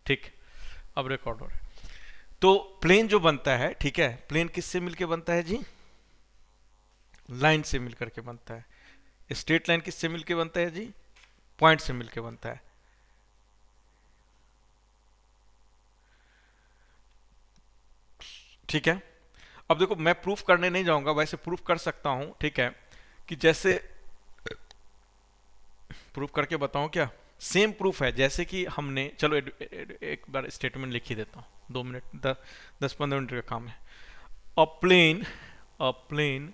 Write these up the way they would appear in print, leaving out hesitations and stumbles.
ठीक, अब रिकॉर्ड हो रहा है। तो प्लेन जो बनता है, ठीक है, प्लेन किससे मिलके बनता है जी? लाइन से मिलकर के बनता है। स्ट्रेट लाइन किससे मिलके बनता है जी? पॉइंट से मिलके बनता है। ठीक है, अब देखो मैं प्रूफ करने नहीं जाऊंगा, वैसे प्रूफ कर सकता हूं, ठीक है, कि जैसे प्रूफ करके बताऊं क्या? सेम प्रूफ है जैसे कि हमने, चलो एक बार स्टेटमेंट लिख ही देता हूं, 2 मिनट 10-15 मिनट का काम है। अ प्लेन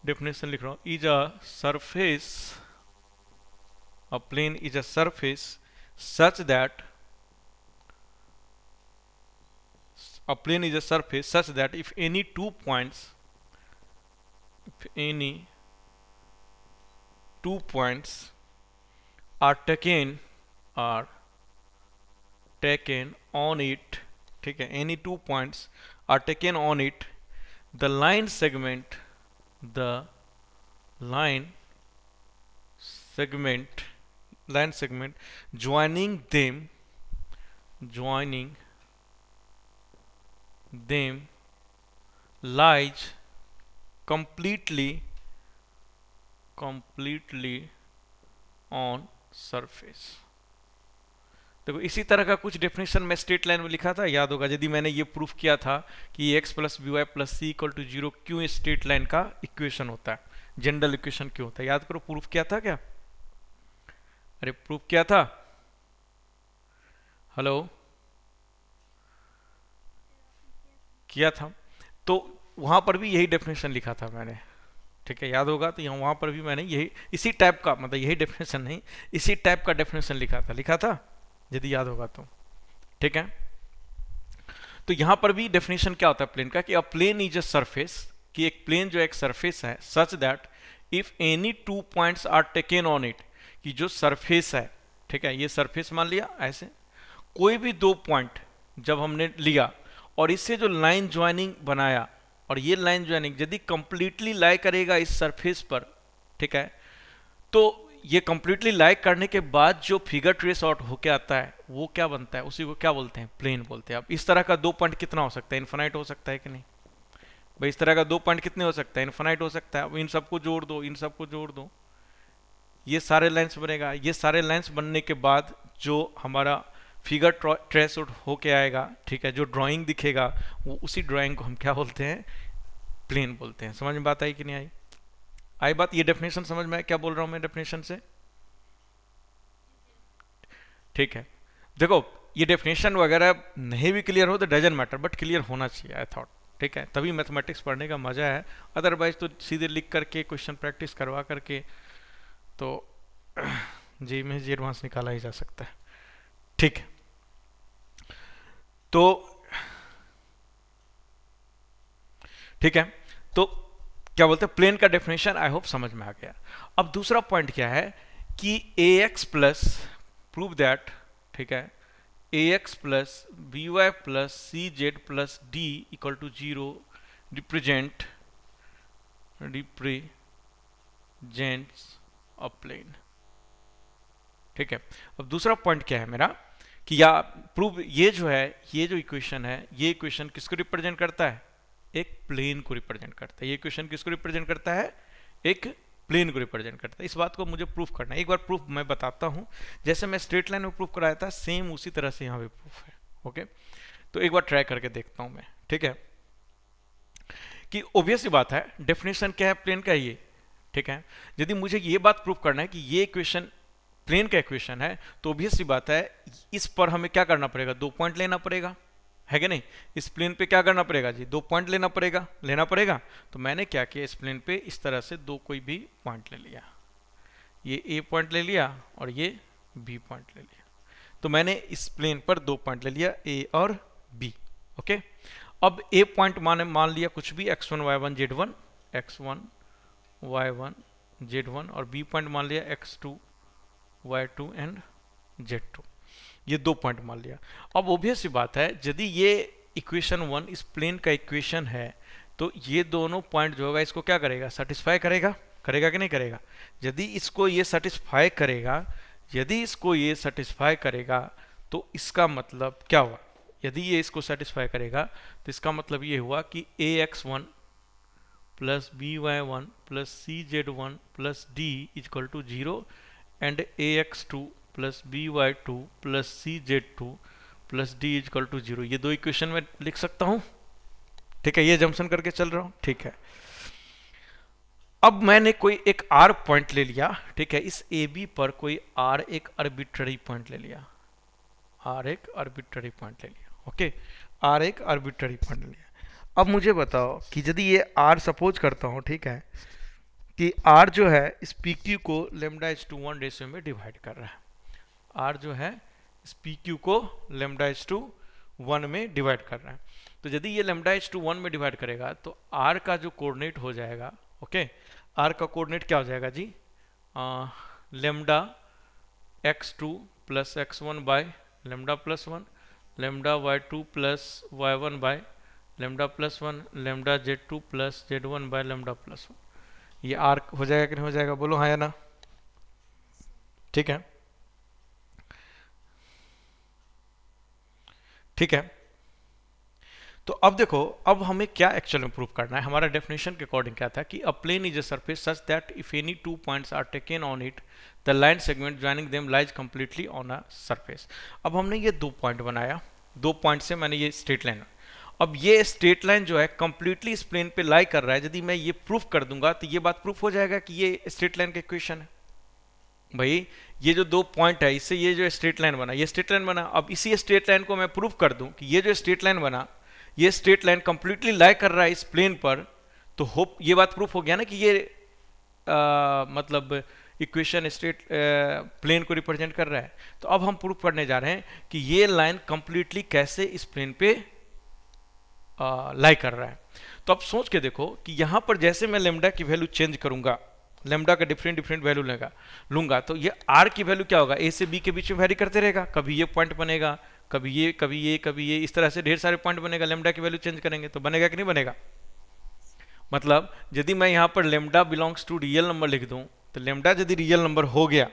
डेफिनेशन लिख रहा हूं, is a surface, a plane is a surface such that, a plane is a surface such that if any 2 points are taken on it, ठीक है, any 2 points are taken on it, the line segment, the line segment line segment joining them lies completely on surface। देखो इसी तरह का कुछ definition मैं straight line में लिखा था, याद होगा, यदि मैंने ये प्रूफ किया था कि x plus B Y plus C equal to 0 क्यों स्ट्रेट लाइन का इक्वेशन होता है, जनरल इक्वेशन क्यों होता है, याद करो, प्रूफ किया था क्या? अरे प्रूफ किया था, हेलो, किया था। तो वहां पर भी यही डेफिनेशन लिखा था मैंने, ठीक है, याद होगा, तो यहाँ वहां पर भी मैंने यही, इसी टाइप का, मतलब यही डेफिनेशन नहीं, इसी टाइप का डेफिनेशन लिखा था यदि याद होगा तो, ठीक है। तो यहां पर भी डेफिनेशन क्या होता है प्लेन का, कि a plane is a surface, कि एक प्लेन जो एक सरफेस है, such that if any 2 points are taken on it, कि जो सरफेस है, ठीक है, ये सरफेस मान लिया ऐसे, कोई भी 2 पॉइंट जब हमने लिया और इससे जो लाइन ज्वाइनिंग बनाया, और ये लाइन ज्वाइनिंग यदि कंप्लीटली लाई करेगा इस सरफेस पर, ठीक है, तो ये कंप्लीटली लाई करने के बाद जो फिगर ट्रेस आउट होके आता है वो क्या बनता है, उसी को क्या बोलते हैं? प्लेन बोलते हैं। अब इस तरह का 2 पॉइंट कितना हो सकता है? इन्फिनाइट हो सकता है कि नहीं भाई? इस तरह का 2 पॉइंट कितने हो सकता है? इन्फिनाइट हो सकता है। अब इन सबको जोड़ दो, इन सबको जोड़ दो, ये सारे लाइंस बनेगा। ये सारे लाइंस बनने के बाद जो हमारा फिगर ट्रेस आउट होके आएगा, ठीक है, जो ड्राइंग दिखेगा, वो उसी ड्राइंग को हम क्या बोलते हैं? प्लेन बोलते हैं। समझ में बात आई कि नहीं आई? आई बात? ये डेफिनेशन समझ में आया क्या बोल रहा हूं मैं डेफिनेशन से? ठीक है, देखो ये डेफिनेशन वगैरह नहीं भी क्लियर हो तो डजंट मैटर, बट क्लियर होना चाहिए आई थॉट, ठीक है, तभी मैथमेटिक्स पढ़ने का मजा है। अदरवाइज तो सीधे लिख करके क्वेश्चन प्रैक्टिस करवा करके तो जी में जी एडवांस निकाला ही जा सकता है। ठीक है, तो ठीक है, तो क्या बोलते हैं प्लेन का डेफिनेशन, आई होप समझ में आ गया। अब दूसरा पॉइंट क्या है कि A x plus, prove that, ठीक है, A x plus B Y plus C Z plus D equal to 0 represents a plane. ठीक है, अब दूसरा पॉइंट क्या है मेरा कि या प्रूव, ये जो है, ये जो इक्वेशन है, ये इक्वेशन किसको रिप्रेजेंट करता है? एक प्लेन को रिप्रेजेंट करता है। ये इक्वेशन किसको रिप्रेजेंट करता है? एक प्लेन को रिप्रेजेंट करता है। इस बात को मुझे प्रूफ करना है। एक बार प्रूफ मैं बताता हूं, जैसे मैं स्ट्रेट लाइन में प्रूफ कराया था, सेम उसी तरह से यहाँ पे प्रूफ है। ओके, तो एक बार ट्राई करके देखता हूं मैं, ठीक है, कि ऑब्वियस बात है, डेफिनेशन क्या है प्लेन का ये, ठीक है। यदि मुझे ये बात प्रूफ करना है कि ये इक्वेशन प्लेन का इक्वेशन है, तो ऑब्वियस सी बात है, इस पर हमें क्या करना पड़ेगा? 2 पॉइंट लेना पड़ेगा, है कि नहीं? इस प्लेन पे क्या करना पड़ेगा जी? 2 पॉइंट लेना पड़ेगा। तो मैंने क्या किया, इस प्लेन पे इस तरह से दो कोई भी पॉइंट ले लिया, ये ए पॉइंट ले लिया और ये बी पॉइंट ले लिया। तो मैंने इस प्लेन पर 2 पॉइंट ले लिया, ए और बी। ओके, अब ए पॉइंट मान लिया कुछ भी, x1 y1 z1, x1 y1 z1, और बी पॉइंट मान लिया x2 y2 एंड z2, ये 2 पॉइंट मान लिया। अब ऑब्वियस सी बात है, यदि ये इक्वेशन 1 इस प्लेन का इक्वेशन है, तो ये दोनों पॉइंट जो होगा इसको क्या करेगा? सेटिस्फाई करेगा, करेगा कि नहीं करेगा? यदि इसको ये सेटिस्फाई करेगा, यदि इसको ये सेटिस्फाई करेगा, तो इसका मतलब क्या हुआ, यदि ये इसको सेटिस्फाई करेगा तो इसका मतलब ये हुआ कि ax1 plus by1 plus cz1 plus d equal to 0 and ax2 plus by2 plus cz2 plus d equal to 0। ये दो इक्वेशन में लिख सकता हूं, ठीक है, ये जंक्शन करके चल रहा हूं, ठीक है। अब मैंने कोई एक r पॉइंट ले लिया, ठीक है, इस AB पर कोई r एक आर्बिट्ररी पॉइंट ले लिया, r एक आर्बिट्ररी पॉइंट ले लिया, ओके, r एक आर्बिट्ररी पॉइंट ले लिया। अब मुझे बताओ कि यदि ये r सपोज करता हूं, ठीक है, कि r जो है इस PQ को λ/1 रेशियो में डिवाइड कर रहा है, r जो है इस PQ को λ/1 में डिवाइड कर रहा है। तो यदि ये λ/1 में डिवाइड करेगा तो r का जो कोऑर्डिनेट हो जाएगा, ओके, r का कोऑर्डिनेट क्या हो जाएगा जी, lambda x2 plus x1 by lambda plus 1, lambda y2 plus y1 by lambda plus 1, lambda z2 plus z1 by lambda plus 1। ये r हो जाएगा कि नहीं हो जाएगा, बोलो हाँ या ना, ठीक है, ठीक है। तो अब देखो, अब हमें क्या एक्चुअल में प्रूव करना है। हमारा डेफिनेशन के अकॉर्डिंग क्या था कि a plane is a surface such that if any two points are taken on it the line segment joining them lies completely on a surface. अब हमने ये दो पॉइंट बनाया, दो पॉइंट से मैंने ये स्ट्रेट लाइन, अब ये स्ट्रेट लाइन जो है कंप्लीटली इस प्लेन पे लाई कर रहा है। यदि मैं ये प्रूफ कर दूंगा तो ये बात प्रूफ हो जाएगा कि ये स्ट्रेट लाइन का इक्वेशन है। भाई ये जो दो पॉइंट है, इससे ये जो स्ट्रेट लाइन बना, ये स्ट्रेट लाइन बना। अब इसी स्ट्रेट लाइन को मैं प्रूफ कर दूं कि ये जो स्ट्रेट लाइन बना, ये स्ट्रेट लाइन कंप्लीटली लाई कर रहा है इस प्लेन पर, तो होप ये बात प्रूफ हो गया ना कि ये मतलब इक्वेशन स्ट्रेट प्लेन को रिप्रेजेंट कर रहा है। तो अब हम प्रूफ करने जा रहे हैं कि ये लाइन कंप्लीटली कैसे इस प्लेन पे लाई कर रहा है। तो अब सोच के देखो कि यहां पर जैसे मैं लेमडा की वैल्यू चेंज करूंगा, लेमडा का डिफरेंट वैल्यू लूंगा, तो ये आर की वैल्यू क्या होगा, ए से बी के बीच में वैरी करते रहेगा। कभी ये पॉइंट बनेगा, कभी ये, कभी ये, कभी ये, इस तरह से ढेर सारे पॉइंट बनेगा। लेमडा की वैल्यू चेंज करेंगे तो बनेगा कि नहीं बनेगा। मतलब यदि मैं यहां पर lambda belongs to real number लिख दूं, तो लेमडा यदि रियल नंबर हो गया,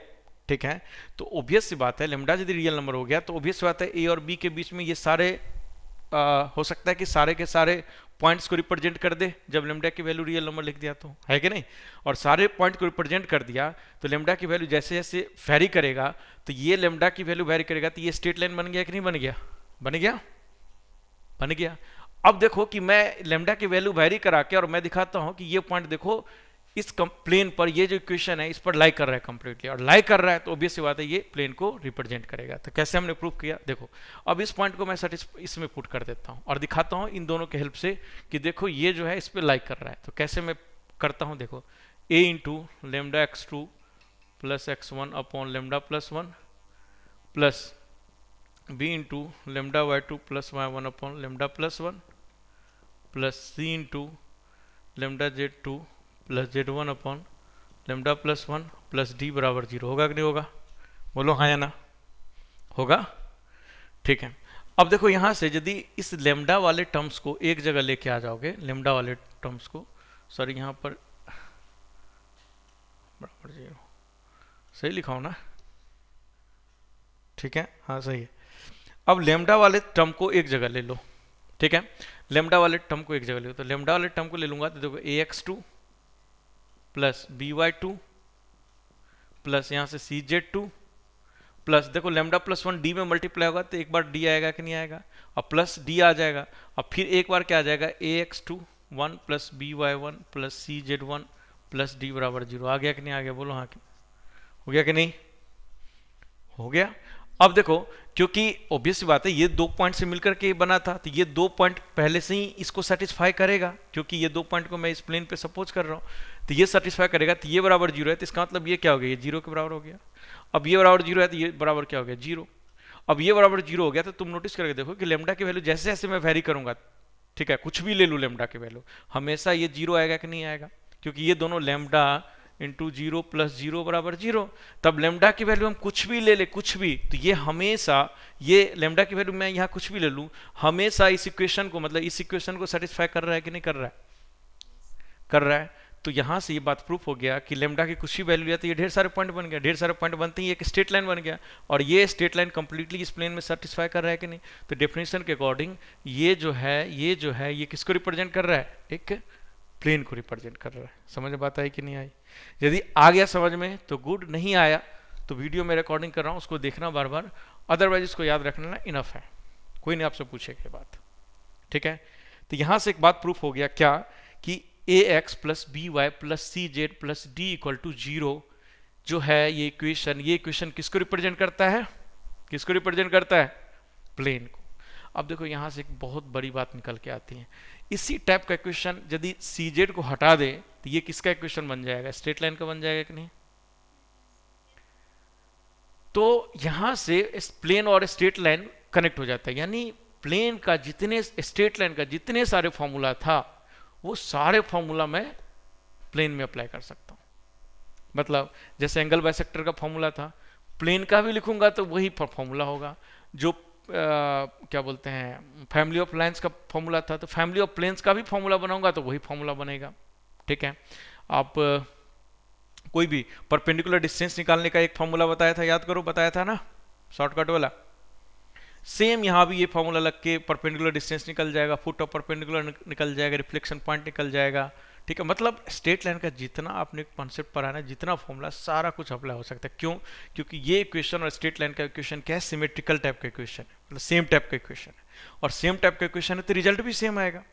ठीक है, तो ऑब्वियस सी बात है, लेमडा यदि रियल नंबर हो गया तो ऑब्वियस सी बात है ए और बी के बीच में ये सारे हो सकता है कि सारे के सारे पॉइंट्स को रिप्रेजेंट कर दे जब लेमडा की वैल्यू रियल नंबर लिख दिया, तो है कि नहीं। और सारे पॉइंट को रिप्रेजेंट कर दिया तो लेमडा की वैल्यू जैसे जैसे वैरी करेगा, तो ये लेमडा की वैल्यू वैरी करेगा, तो ये स्ट्रेट लाइन बन गया कि नहीं बन गया, बन गया, बन गया। अब देखो कि मैं लेमडा की वैल्यू वैरी करा के और मैं दिखाता हूं कि ये पॉइंट देखो इस प्लेन पर, ये जो इक्वेशन है इस पर लाई कर रहा है कंप्लीटली, और लाई कर रहा है तो ऑब्वियस सी बात है ये प्लेन को रिप्रेजेंट करेगा। तो कैसे हमने प्रूव किया, देखो अब इस पॉइंट को मैं इसमें पुट कर देता हूं और दिखाता हूं इन दोनों के हेल्प से कि देखो ये जो है इस पर लाई कर रहा है। तो कैसे मैं करता हूं, देखो a into lambda x2 plus x1 upon lambda plus 1 plus b into lambda y2 plus y1 upon lambda plus 1 plus c into lambda z2 plus z1 upon lambda plus 1 plus d बराबर 0। होगा कि नहीं होगा, बोलो हाँ या ना, होगा, ठीक है। अब देखो यहां से यदि इस लेमडा वाले टर्म्स को एक जगह लेके आ जाओगे, लेमडा वाले टर्म्स को, सॉरी यहां पर बराबर 0 सही लिखा हो ना, ठीक है, हाँ सही है। अब लेमडा वाले टर्म को एक जगह ले लो, ठीक है, लेमडा वाले टर्म को एक जगह ले लो। तो लेमडा वाले टर्म को ले लूंगा तो देखो ax2 प्लस by2 प्लस यहां से cz2 प्लस देखो लेमडा प्लस 1 डी में मल्टीप्लाई होगा तो एक बार डी आएगा कि नहीं आएगा, अब प्लस डी आ जाएगा। अब फिर एक बार क्या आ जाएगा, ax2 1 plus by1 plus cz1 plus D बराबर 0। आ गया कि नहीं आ गया, बोलो हाँ, हो गया कि नहीं, हो गया। अब देखो क्योंकि ऑब्वियस सी बात है ये दो पॉइंट से मिलकर के बना था, तो ये दो पॉइंट पहले से ही इसको सेटिस्फाई करेगा, क्योंकि ये दो पॉइंट को मैं इस प्लेन पे सपोज कर रहा हूँ, तो ये सेटिस्फाई करेगा। तो ये बराबर 0 है, तो इसका मतलब ये क्या हो गया, ये 0 के बराबर हो गया। अब ये बराबर 0 है तो ये बराबर क्या हो गया, 0। अब ये बराबर 0 हो गया तो तुम नोटिस करके देखो कि लेमडा की वैल्यू जैसे जैसे मैं वेरी करूंगा, ठीक है, कुछ भी ले लूँ लेमडा की वैल्यू, हमेशा ये 0 आएगा कि नहीं आएगा, क्योंकि ये दोनों लेमडा इंटू 0 प्लस 0 बराबर 0। तब लेमडा की वैल्यू हम कुछ भी ले ले, कुछ भी, तो ये हमेशा, ये लेमडा की वैल्यू मैं यहाँ कुछ भी ले लूँ, हमेशा इस इक्वेशन को, मतलब इस इक्वेशन को सेटिस्फाई कर रहा है कि नहीं कर रहा है, कर रहा है। तो यहाँ से ये बात प्रूफ हो गया कि लेमडा की कुछ ही वैल्यू लिया तो ये ढेर सारे पॉइंट बन गया, ढेर सारे पॉइंट बनते ही एक स्ट्रेट लाइन बन गया, और ये स्ट्रेट लाइन कंप्लीटली इस प्लेन में सेटिस्फाई कर रहा है कि नहीं। तो डेफिनेशन के अकॉर्डिंग ये जो है ये किसको रिप्रेजेंट कर रहा है, एक प्लेन को रिप्रेजेंट कर रहा है। समझ में बात आई कि नहीं आई? यदि आ गया समझ में तो गुड, नहीं आया तो वीडियो में रिकॉर्डिंग कर रहा हूँ उसको देखना बार बार, अदरवाइज इसको याद रखना इनफ है, कोई नहीं आपसे पूछेगा बात, ठीक है। तो यहां से एक बात प्रूफ हो गया क्या, कि ax plus B Y plus C Z plus D equal to 0 जो है ये इक्वेशन किसको रिप्रेजेंट करता है, किसको रिप्रेजेंट करता है, प्लेन को। अब देखो यहां से एक बहुत बड़ी बात निकल के आती है, इसी टाइप का इक्वेशन यदि सी जेड को हटा दे तो ये किसका इक्वेशन बन जाएगा, स्ट्रेट लाइन का बन जाएगा कि नहीं। तो यहां से इस प्लेन और स्ट्रेट लाइन कनेक्ट हो जाता है, यानी प्लेन का जितने, स्ट्रेट लाइन का जितने सारे फॉर्मूला था वो सारे फॉर्मूला मैं प्लेन में अप्लाई कर सकता हूं। मतलब जैसे एंगल बाइसेक्टर का फॉर्मूला था, प्लेन का भी लिखूंगा तो वही फॉर्मूला होगा। जो क्या बोलते हैं फैमिली ऑफ लाइन्स का फॉर्मूला था, तो फैमिली ऑफ प्लेन्स का भी फॉर्मूला बनाऊंगा तो वही फॉर्मूला बनेगा, ठीक है। आप कोई भी परपेंडिकुलर डिस्टेंस निकालने का एक फॉर्मूला बताया था, याद करो, बताया था ना, शॉर्टकट वाला। सेम यहाँ भी ये फॉर्मूला लग के परपेंडिकुलर डिस्टेंस निकल जाएगा, फुट ऑफ परपेंडिकुलर निकल जाएगा, रिफ्लेक्शन पॉइंट निकल जाएगा, ठीक है। मतलब स्ट्रेट लाइन का जितना आपने कॉन्सेप्ट पढ़ा ना, जितना फॉर्मूला, सारा कुछ अप्लाई हो सकता है। क्यों? क्योंकि ये इक्वेशन और स्ट्रेट लाइन का इक्वेशन क्या है, सिमेट्रिकल टाइप का इक्वेशन है, मतलब सेम टाइप का इक्वेशन है, और सेम टाइप का इक्वेशन है तो रिजल्ट भी सेम आएगा।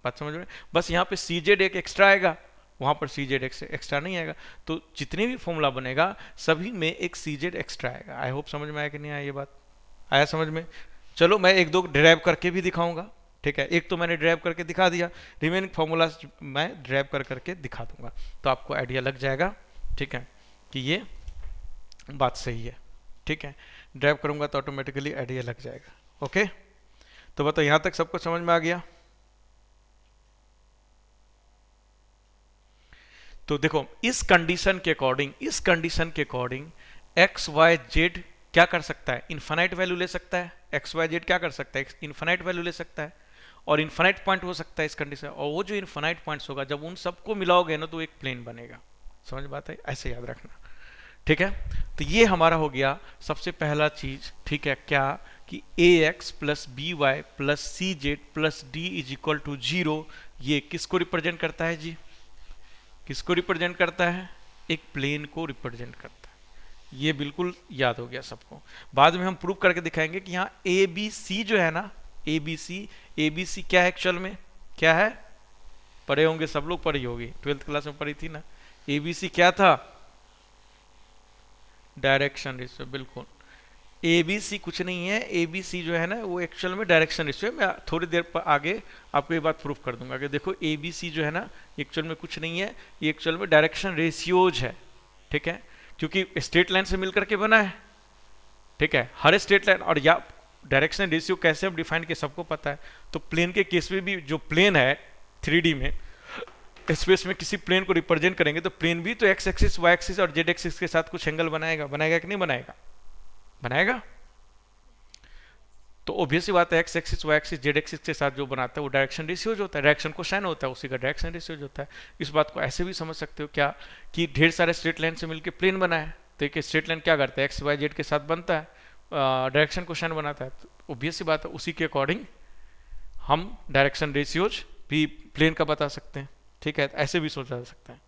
बात समझ में? बस यहाँ पे सी जेड एक एक्स्ट्रा आएगा, वहां पर सी जेड एक्स्ट्रा नहीं आएगा। तो जितने भी फॉर्मूला बनेगा सभी में एक सी जेड एक्स्ट्रा आएगा। आई होप समझ में आया कि नहीं आया, ये बात आया समझ में? चलो मैं एक दो ड्राइव करके भी दिखाऊंगा, ठीक है। एक तो मैंने ड्राइव करके दिखा दिया, रिमेनिंग फॉर्मूला मैं ड्राइव करके दिखा दूंगा, तो आपको आइडिया लग जाएगा, ठीक है, कि ये बात सही है, ठीक है। ड्राइव करूंगा तो ऑटोमेटिकली आइडिया लग जाएगा। ओके, तो बताओ यहां तक सबको समझ में आ गया? तो देखो इस कंडीशन के अकॉर्डिंग एक्स वाई जेड क्या कर सकता है, इन्फानाइट वैल्यू ले सकता है। एक्स वाई जेड क्या कर सकता है, इन्फानाइट वैल्यू ले सकता है, और इन्फानाइट पॉइंट हो सकता है इस कंडीशन। और वो जो इन्फानाइट पॉइंट्स होगा जब उन सबको मिलाओगे ना तो एक प्लेन बनेगा। समझ बात है? ऐसे याद रखना, ठीक है। तो ये हमारा हो गया सबसे पहला चीज, ठीक है, क्या कि A x plus B Y plus C Z plus D is equal to 0 ये किसको रिप्रेजेंट करता है जी, किसको रिप्रेजेंट करता है, एक प्लेन को रिप्रेजेंट करता है। ये बिल्कुल याद हो गया सबको। बाद में हम प्रूव करके दिखाएंगे कि यहाँ ए बी सी जो है ना, ए बी सी क्या है एक्चुअल में, क्या है, पढ़े होंगे सब लोग, पढ़ी होगी, 12th क्लास में पढ़ी थी ना। ए बी सी क्या था, डायरेक्शन रेशियो, बिल्कुल। ए बी सी कुछ नहीं है, ए बी सी जो है ना वो एक्चुअल में डायरेक्शन रेशियो। मैं थोड़ी देर पर आगे आपको ये बात प्रूफ कर दूंगा कि देखो ए बी सी जो है ना एक्चुअल में कुछ नहीं है, ये एक्चुअल में डायरेक्शन रेशियोज है, ठीक है, क्योंकि स्ट्रेट लाइन से मिलकर के बना है, ठीक है। हर स्ट्रेट लाइन और या डायरेक्शन रेशियो कैसे हम डिफाइन किए सबको पता है। तो प्लेन के केस में भी जो प्लेन है 3D में स्पेस में किसी प्लेन को रिप्रेजेंट करेंगे तो प्लेन भी तो एक्स एक्सिस वाई एक्सिस और जेड एक्सिस के साथ कुछ एंगल बनाएगा, बनाएगा कि नहीं बनाएगा, बनाएगा। तो ऑब्वियसली बात है X axis Y axis Z axis के साथ जो बनाता है वो डायरेक्शन रेशियोज होता है, डायरेक्शन को साइन होता है, उसी का डायरेक्शन रेशियोज होता है। इस बात को ऐसे भी समझ सकते हो क्या कि ढेर सारे स्ट्रेट लाइन से मिलकर प्लेन बना है, तो एक स्ट्रेट लाइन क्या करता है, एक्स वाई जेड के साथ बनता है, डायरेक्शन को साइन बनाता है। तो ऑब्वियसली बात है उसी के अकॉर्डिंग हम डायरेक्शन रेशियोज भी प्लेन का बता सकते हैं, ठीक है। ऐसे भी सोचा जा सकता है,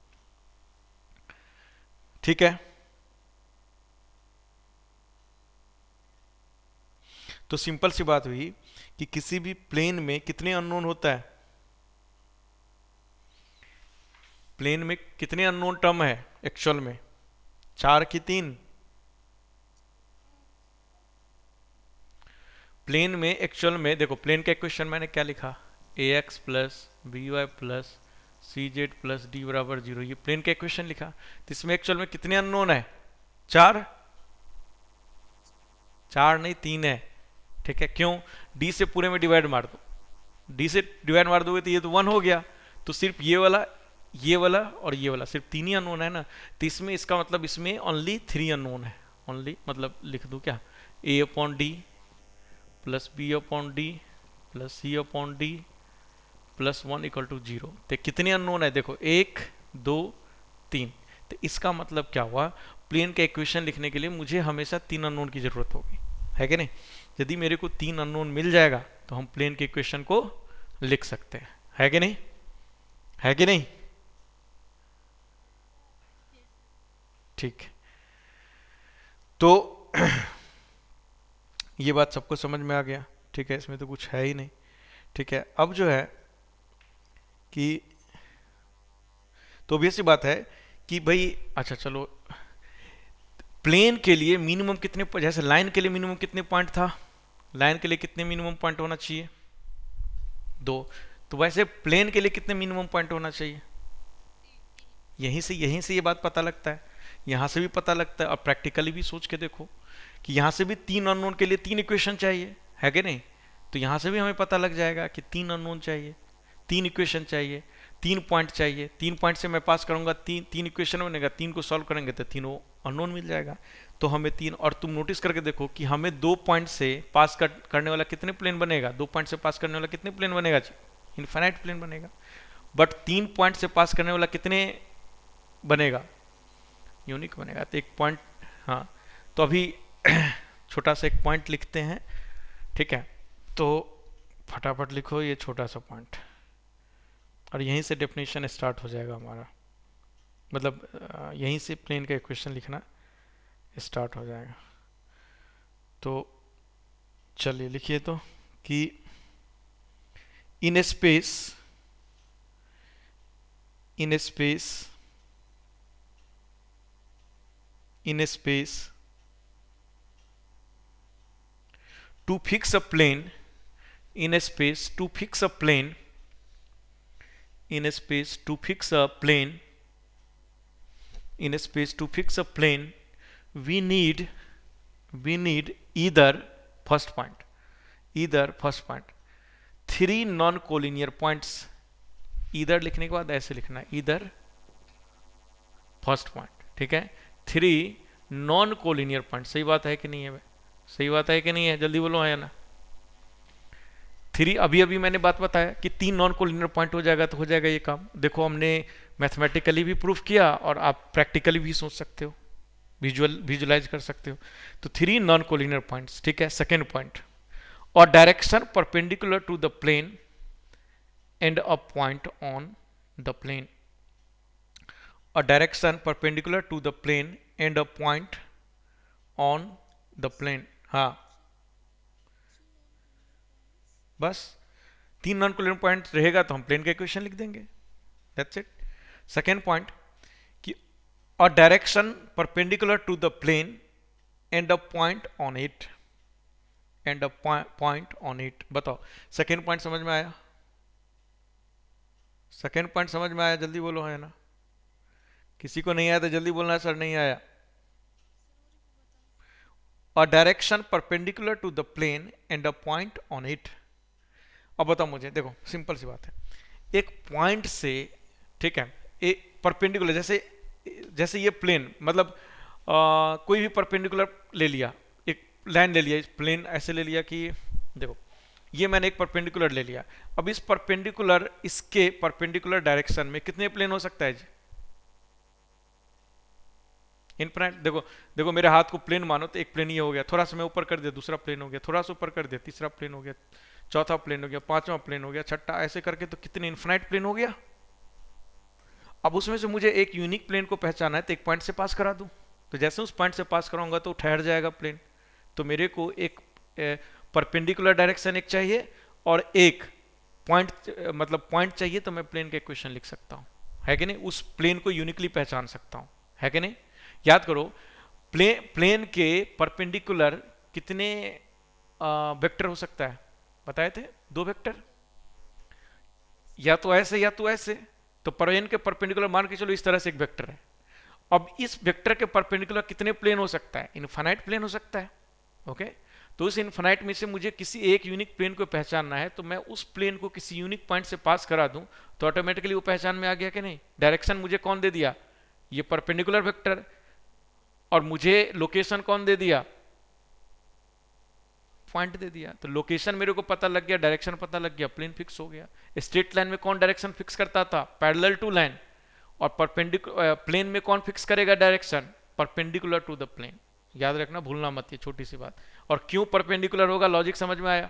ठीक है। तो सिंपल सी बात हुई कि किसी भी प्लेन में कितने अननोन होता है, प्लेन में कितने अननोन टर्म है एक्चुअल में, 4 की 3। प्लेन में एक्चुअल में देखो प्लेन का इक्वेशन मैंने क्या लिखा, A x plus B Y plus C Z plus D बराबर 0, ये प्लेन का इक्वेशन लिखा। तो इसमें एक्चुअल में कितने अननोन है, 4 नहीं 3 है, ठीक है। क्यों, डी से पूरे में डिवाइड मार दो, डी से डिवाइड मार दोगे तो ये तो 1 हो गया, तो सिर्फ ये वाला और ये वाला सिर्फ 3 ही अननोन है ना। तो इसमें इसका मतलब इसमें ओनली 3 अननोन है, ओनली मतलब लिख दूं क्या, A upon D plus B upon D plus C upon D plus 1 equal to 0। तो कितने अननोन है देखो, 1 2 3। तो इसका मतलब क्या हुआ, प्लेन का इक्वेशन लिखने के लिए मुझे हमेशा 3 अननोन की जरूरत होगी, है कि नहीं। यदि मेरे को 3 अननोन मिल जाएगा तो हम प्लेन के इक्वेशन को लिख सकते हैं, है कि नहीं, है कि नहीं। ठीक, तो ये बात सबको समझ में आ गया, ठीक है, इसमें तो कुछ है ही नहीं। ठीक है, अब जो है कि तो भी ऐसी बात है कि भाई, अच्छा चलो, प्लेन के लिए मिनिमम कितने, जैसे लाइन के लिए मिनिमम कितने पॉइंट था, लाइन के लिए कितने मिनिमम पॉइंट होना चाहिए, 2। तो वैसे प्लेन के लिए कितने मिनिमम पॉइंट होना चाहिए, यहीं से ये बात पता लगता है, यहां से भी पता लगता है, और प्रैक्टिकली भी सोच के देखो कि यहां से भी 3 अननोन के लिए 3 इक्वेशन चाहिए, है कि नहीं। तो यहां से भी हमें पता लग जाएगा कि 3 अननोन चाहिए, 3 इक्वेशन चाहिए, 3 पॉइंट चाहिए, 3 पॉइंट से मैं पास करूंगा, 3 इक्वेशन बनेगा, 3 को सॉल्व करेंगे तो तीनों अननोन मिल जाएगा। तो हमें 3, और तुम नोटिस करके देखो कि हमें 2 पॉइंट से पास करने वाला कितने प्लेन बनेगा, 2 पॉइंट से पास करने वाला कितने प्लेन बनेगा जी, इनफाइनाइट प्लेन बनेगा। बट 3 पॉइंट से पास करने वाला कितने बनेगा, यूनिक बनेगा। तो एक पॉइंट, हाँ, तो अभी छोटा सा एक पॉइंट लिखते हैं, ठीक है। तो फटाफट लिखो ये छोटा सा पॉइंट, और यहीं से डेफिनेशन स्टार्ट हो जाएगा हमारा, मतलब यहीं से प्लेन का इक्वेशन लिखना स्टार्ट हो जाएगा। तो चलिए लिखिए, तो कि in space in a space to fix a plane in a space to fix a plane in a space to fix a plane in a space to fix a plane we need either first point 3 non collinear points। इधर लिखने के बाद ऐसे लिखना है, इधर first point, ठीक है, 3 नॉन कोलिनियर पॉइंट। सही बात है कि नहीं है भाई, सही बात है कि नहीं है, जल्दी बोलो है ना। 3, अभी मैंने बात बताया कि 3 नॉन कोलिनियर पॉइंट हो जाएगा तो हो जाएगा ये काम। देखो हमने मैथमेटिकली भी प्रूफ किया और आप प्रैक्टिकली भी सोच सकते हो, विजुअलाइज कर सकते हो। तो 3 नॉन कोलिनियर पॉइंट्स, ठीक है। सेकेंड पॉइंट, और direction perpendicular to the plane and a point on the plane, a direction perpendicular to the plane and a point on the plane। हाँ, बस 3 नॉन कोलिनियर पॉइंट रहेगा तो हम plane का equation लिख देंगे, दैट्स इट। सेकेंड पॉइंट कि a direction perpendicular to the plane and a point on it बताओ, सेकेंड पॉइंट समझ में आया, सेकेंड पॉइंट समझ में आया, जल्दी बोलो है ना। किसी को नहीं आया तो जल्दी बोलना सर नहीं आया। A direction perpendicular to the plane and a point on it. अब बताओ मुझे, देखो सिंपल सी बात है, एक पॉइंट से, ठीक है, एक परपेंडिकुलर, जैसे ये प्लेन, मतलब कोई भी परपेंडिकुलर ले लिया, एक लाइन ले लिया, प्लेन ऐसे ले लिया कि देखो ये मैंने एक परपेंडिकुलर ले लिया। अब इस परपेंडिकुलर, इसके परपेंडिकुलर डायरेक्शन में कितने प्लेन हो सकता है जी, इनफिनिट। देखो मेरे हाथ को प्लेन मानो तो एक प्लेन ये हो गया, थोड़ा सा मैं ऊपर कर दिया दूसरा प्लेन हो गया, थोड़ा सा ऊपर कर दिया तीसरा प्लेन हो गया, चौथा प्लेन हो गया, पांचवा प्लेन हो गया, छठा, ऐसे करके तो कितने इनफिनिट प्लेन हो गया। अब उसमें से मुझे एक यूनिक प्लेन को पहचाना है तो एक पॉइंट से पास करा दूं, तो जैसे उस पॉइंट से पास कराऊंगा तो ठहर जाएगा प्लेन। तो मेरे को एक परपेंडिकुलर डायरेक्शन एक चाहिए और एक पॉइंट, मतलब पॉइंट चाहिए, तो मैं प्लेन का इक्वेशन लिख सकता हूं, है कि नहीं, उस प्लेन को यूनिकली पहचान सकता हूं, है कि नहीं। याद करो, प्लेन के परपेंडिकुलर कितने वेक्टर हो सकता है, बताए थे 2 वेक्टर, या तो ऐसे या तो ऐसे। तो प्लेन के परपेंडिकुलर मान के चलो इस तरह से एक वेक्टर है। अब इस वेक्टर के परपेंडिकुलर कितने प्लेन हो सकता है, इनफाइनाइट प्लेन हो सकता है, ओके। तो इस इनफाइनाइट में से मुझे किसी एक यूनिक प्लेन को पहचानना है, तो मैं उस प्लेन को किसी यूनिक पॉइंट से पास करा दूं तो ऑटोमेटिकली वो पहचान में आ गया कि नहीं। डायरेक्शन मुझे कौन दे दिया, ये परपेंडिकुलर वेक्टर, और मुझे लोकेशन कौन दे दिया, पॉइंट दे दिया, तो लोकेशन मेरे को पता लग गया, डायरेक्शन पता लग गया, प्लेन फिक्स हो गया। स्ट्रेट लाइन में कौन डायरेक्शन फिक्स करता था? Parallel to line. और परपेंडिकुलर प्लेन में कौन फिक्स करेगा direction? Perpendicular to the plane. याद रखना, भूलना मत, ये छोटी सी बात। और क्यों परपेंडिकुलर होगा? लॉजिक समझ में आया?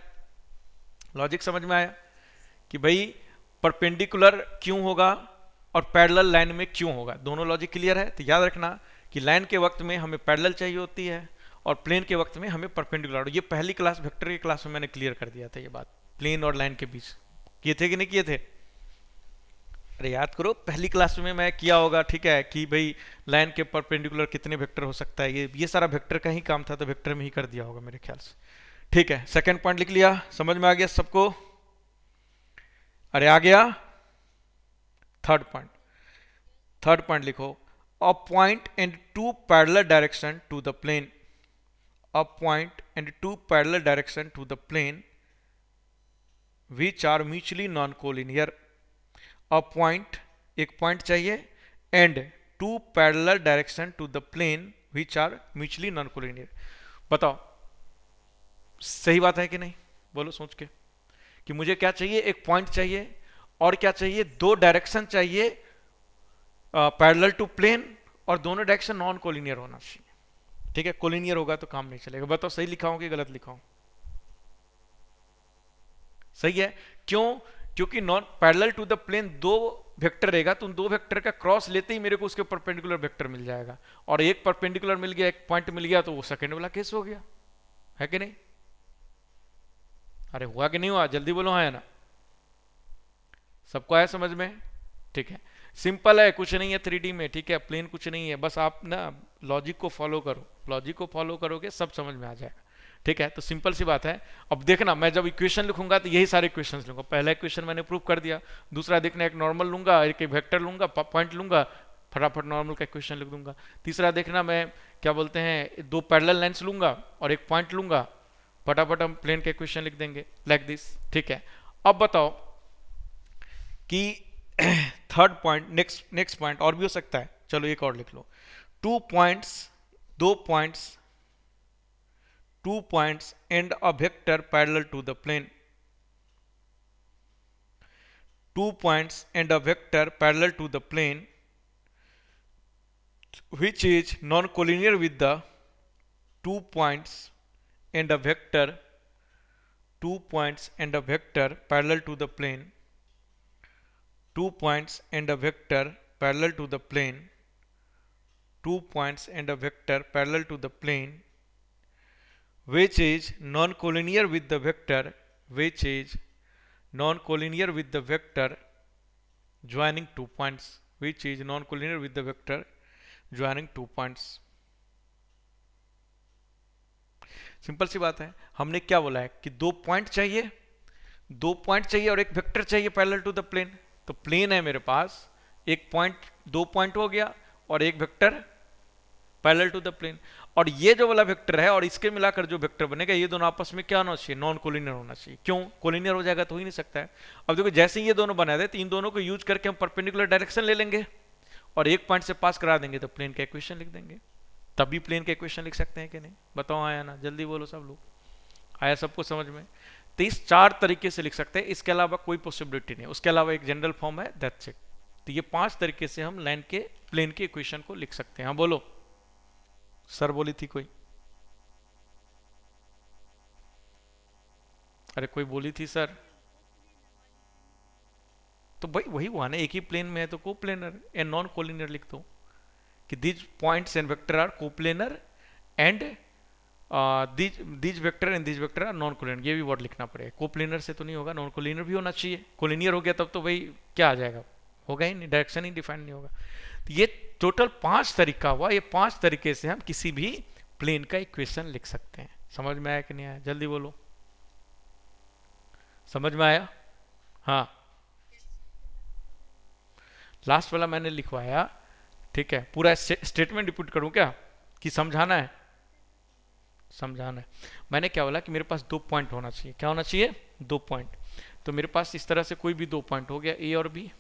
लॉजिक समझ में आया कि भाई परपेंडिकुलर क्यों होगा और पैरेलल लाइन में क्यों होगा? दोनों लॉजिक क्लियर है? तो याद रखना कि लाइन के वक्त में हमें पैरेलल चाहिए होती है और प्लेन के वक्त में हमें परपेंडिकुलर। ये पहली क्लास वेक्टर की क्लास में मैंने क्लियर कर दिया था ये बात, प्लेन और लाइन के बीच। किए थे कि नहीं किए थे? अरे याद करो, पहली क्लास में मैं किया होगा, ठीक है, कि भाई लाइन के परपेंडिकुलर कितने वेक्टर हो सकता है, ये सारा वेक्टर का ही काम था, तो वेक्टर में ही कर दिया होगा मेरे ख्याल से। ठीक है, सेकंड पॉइंट लिख लिया, समझ में आ गया सबको? अरे आ गया? थर्ड पॉइंट लिखो, a point and two parallel direction to the plane. A point and two parallel direction to the plane which are mutually non collinear. A point, एक पॉइंट चाहिए, and two parallel direction to the plane which are mutually non collinear. बताओ सही बात है कि नहीं? बोलो सोच के, कि मुझे क्या चाहिए? एक पॉइंट चाहिए और क्या चाहिए? दो डायरेक्शन चाहिए पैरेलल टू प्लेन, और दोनों डायरेक्शन नॉन कोलिनियर होना चाहिए। ठीक है, कोलिनियर होगा तो काम नहीं चलेगा। बताओ सही लिखा हूं कि गलत लिखा हूं? सही है। क्यों? क्योंकि non parallel to the plane दो वेक्टर रहेगा, तो उन दो वेक्टर का क्रॉस लेते ही मेरे को उसके परपेंडिकुलर वेक्टर मिल जाएगा, और एक परपेंडिकुलर मिल गया, एक पॉइंट मिल गया, तो वो सेकंड वाला केस हो गया, है कि नहीं? अरे हुआ कि नहीं हुआ? जल्दी बोलो, हाँ या ना? सबको आया समझ में? ठीक है, सिंपल है, कुछ नहीं है 3D में, ठीक है, प्लेन कुछ नहीं है, बस आप ना लॉजिक को फॉलो करो, लॉजिक को फॉलो करोगे सब समझ में आ जाएगा। ठीक है, तो सिंपल सी बात है। अब देखना, मैं जब इक्वेशन लिखूंगा तो यही सारे इक्वेशंस लूंगा। पहला इक्वेशन मैंने प्रूव कर दिया, दूसरा देखना एक नॉर्मल लूंगा, एक वेक्टर लूंगा, पॉइंट लूंगा, फटाफट नॉर्मल का इक्वेशन लिख दूंगा। तीसरा देखना, मैं क्या बोलते हैं, दो पैरेलल लाइंस लूंगा और एक पॉइंट लूंगा, फटाफट हम प्लेन का इक्वेशन लिख देंगे, लाइक दिस। ठीक है, अब बताओ कि थर्ड पॉइंट, नेक्स्ट पॉइंट और भी हो सकता है, चलो एक और लिख लो। Two points and a vector parallel to the plane. 2 points and a vector parallel to the plane which is non-collinear with the 2 points and a vector 2 points and a vector parallel to the plane 2 points and a vector parallel to the plane 2 points and a vector parallel to the plane which is non-collinear with the vector which is non-collinear with the vector joining 2 points which is non-collinear with the vector joining 2 points। Simple सी बात है, हमने क्या बोला है कि दो point चाहिए और एक वेक्टर चाहिए पैरेलल टू द प्लेन। तो प्लेन है मेरे पास, एक पॉइंट, दो पॉइंट हो गया और एक vector parallel to the plane, और ये जो वाला वेक्टर है और इसके मिलाकर जो वेक्टर बनेगा, ये दोनों आपस में क्या होना चाहिए? नॉन कोलिनियर होना चाहिए। क्यों? कोलिनियर हो जाएगा तो ही नहीं सकता है। अब देखो, जैसे ही ये दोनों बना दे तो इन दोनों को यूज करके हम परपेंडिकुलर डायरेक्शन ले लेंगे और एक पॉइंट से पास करा देंगे, तो प्लेन का इक्वेशन लिख देंगे। तभी प्लेन का इक्वेशन लिख सकते हैं कि नहीं? बताओ आया ना? जल्दी बोलो सब लोग, आया सबको समझ में? तो इस 4 तरीके से लिख सकते हैं, इसके अलावा कोई पॉसिबिलिटी नहीं। उसके अलावा एक जनरल फॉर्म है, दैट्स इट। तो ये 5 तरीके से हम लाइन के प्लेन के इक्वेशन को लिख सकते हैं। हाँ बोलो, सर बोली थी कोई? अरे कोई बोली थी सर? तो भाई वही हुआ ना, एक ही प्लेन में है तो कोप्लेनर एंड नॉन कोलिनियर लिख दो कि these points and vector are coplanar and these vector and these vector are non collinear. ये भी वर्ड लिखना पड़ेगा, कोप्लेनर से तो नहीं होगा, नॉन कोलिनियर भी होना चाहिए। कोलिनियर हो गया तब तो भाई क्या आ जाएगा? होगा ही नहीं, डायरेक्शन ही डिफाइन नहीं होगा। तो ये टोटल 5 तरीका हुआ, ये 5 तरीके से हम किसी भी प्लेन का इक्वेशन लिख सकते हैं। समझ में आया कि नहीं आया? जल्दी बोलो, समझ में आया? हाँ, लास्ट वाला मैंने लिखवाया, ठीक है। पूरा स्टेटमेंट रिपीट करूं क्या कि समझाना है? समझाना है। मैंने क्या बोला कि मेरे पास 2 पॉइंट होना चाहिए। क्या होना चाहिए? 2 पॉइंट। तो मेरे पास इस तरह से कोई भी 2 पॉइंट हो गया, ए और बी,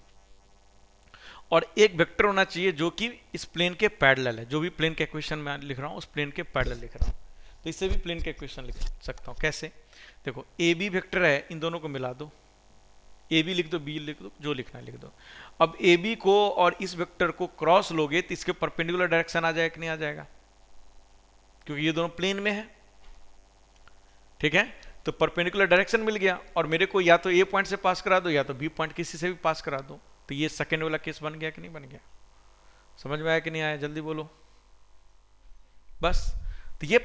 और एक वेक्टर होना चाहिए जो कि इस प्लेन के पैरेलल है। जो भी प्लेन के इक्वेशन मैं लिख रहा हूं उस प्लेन के पैरेलल लिख रहा हूं। तो इससे भी प्लेन का इक्वेशन लिख सकता हूँ। कैसे? देखो ए बी वेक्टर है, इन दोनों को मिला दो, ए बी लिख दो, बी लिख दो, जो लिखना है लिख दो। अब ए बी को और इस वेक्टर को क्रॉस लोगे तो इसके परपेंडिकुलर डायरेक्शन आ जाएगा कि नहीं आ जाएगा, क्योंकि ये दोनों प्लेन में है। ठीक है, तो परपेंडिकुलर डायरेक्शन मिल गया और मेरे को या तो ए पॉइंट से पास करा दो या तो बी पॉइंट किसी से भी पास करा दो। तो ये सेकेंड वाला केस बन गया कि नहीं बन गया? समझ में आया कि नहीं आया? जल्दी बोलो बस। तो ये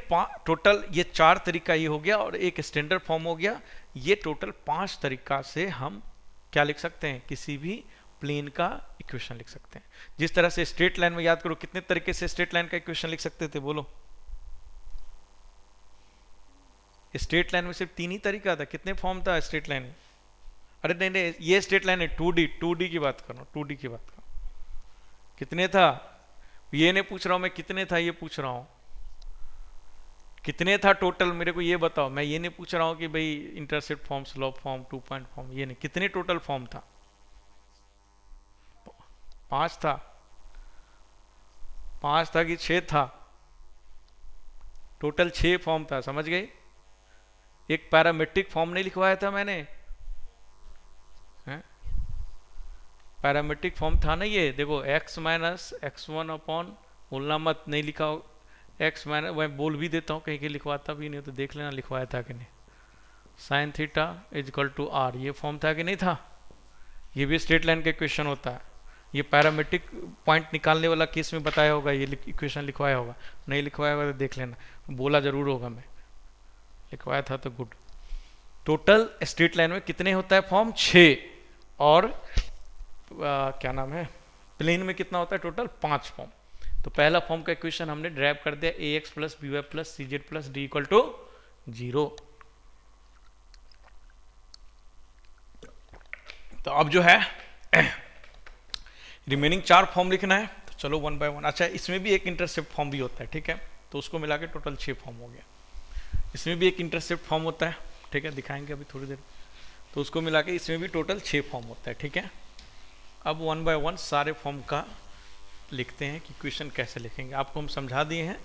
टोटल ये 4 तरीका ये हो गया और एक स्टैंडर्ड फॉर्म हो गया। ये टोटल 5 तरीका से हम क्या लिख सकते हैं, किसी भी प्लेन का इक्वेशन लिख सकते हैं। जिस तरह से स्ट्रेट लाइन में याद करो, कितने तरीके से स्ट्रेट लाइन का इक्वेशन लिख सकते थे, बोलो। स्ट्रेट लाइन में सिर्फ 3 ही तरीका था, कितने फॉर्म था स्ट्रेट लाइन में? अरे नहीं नहीं, ये स्ट्रेट लाइन है 2D की बात कर रहा हूँ, 2D की बात कर। कितने था? ये नहीं पूछ रहा हूं मैं कितने था, ये पूछ रहा हूं कितने था टोटल, मेरे को ये बताओ। मैं ये नहीं पूछ रहा हूं कि भाई intercept form, slope form, 2 point form, ये नहीं। कितने टोटल फॉर्म था? 5 था। 5 था कि 6 था? टोटल 6 फॉर्म था, समझ गए? एक पैरामेट्रिक फॉर्म नहीं लिखवाया था मैंने, पैरामेट्रिक फॉर्म था ना ये। देखो x माइनस x1 अपॉन, बोलना मत नहीं लिखा हो, x माइनस, मैं बोल भी देता हूँ, कहीं कहीं लिखवाता भी नहीं तो देख लेना लिखवाया था कि नहीं। Sine theta is equal to r, ये फॉर्म था कि नहीं था? ये भी स्ट्रेट लाइन का इक्वेशन होता है। ये पैरामेट्रिक पॉइंट निकालने वाला केस में बताया होगा, ये इक्वेशन लिखवाया होगा। नहीं लिखवाया होगा तो देख लेना, बोला जरूर होगा मैं, लिखवाया था तो गुड। टोटल स्ट्रेट लाइन में कितने होता है फॉर्म? 6। और क्या नाम है, प्लेन में कितना होता है टोटल? 5 फॉर्म। तो पहला फॉर्म का इक्वेशन हमने ड्राइव कर दिया, A x plus B Y plus C Z plus D equal to 0। तो अब जो है रिमेनिंग 4 फॉर्म लिखना है, तो चलो 1 बाय 1। अच्छा, इसमें भी एक इंटरसेप्ट फॉर्म भी होता है, ठीक है, तो उसको मिला के टोटल 6 फॉर्म हो गया। इसमें भी एक इंटरसेप्ट फॉर्म होता है, ठीक है, दिखाएंगे अभी थोड़ी देर। तो उसको मिला के इसमें भी टोटल 6 फॉर्म होता है, ठीक है। अब 1 बाय 1 सारे फॉर्म का लिखते हैं कि इक्वेशन कैसे लिखेंगे। आपको हम समझा दिए हैं।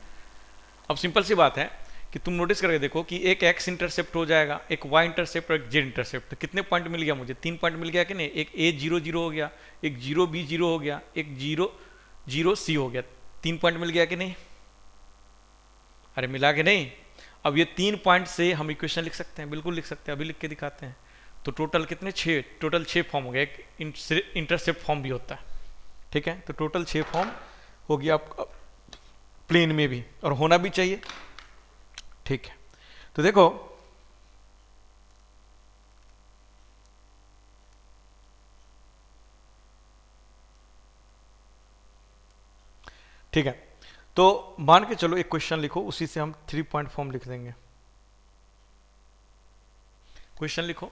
अब सिंपल सी बात है कि तुम नोटिस करके देखो कि एक x इंटरसेप्ट हो जाएगा, एक y इंटरसेप्ट और एक z इंटरसेप्ट। तो कितने पॉइंट मिल गया मुझे? 3 पॉइंट मिल गया कि नहीं? एक a 0 0 हो गया, एक 0 b 0 हो गया, एक 0 0 c हो गया। 3 पॉइंट मिल गया कि नहीं? अरे मिला कि नहीं? अब ये 3 पॉइंट से हम इक्वेशन लिख सकते हैं, बिल्कुल लिख सकते हैं, अभी लिख के दिखाते हैं। तो टोटल कितने? 6। टोटल 6 फॉर्म हो गया। एक इंटरसेप्ट फॉर्म भी होता है, ठीक है। तो टोटल 6 फॉर्म हो गया आपका प्लेन में भी, और होना भी चाहिए, ठीक है। तो देखो ठीक है, तो मान के चलो एक क्वेश्चन लिखो, उसी से हम 3 पॉइंट फॉर्म लिख देंगे। क्वेश्चन लिखो,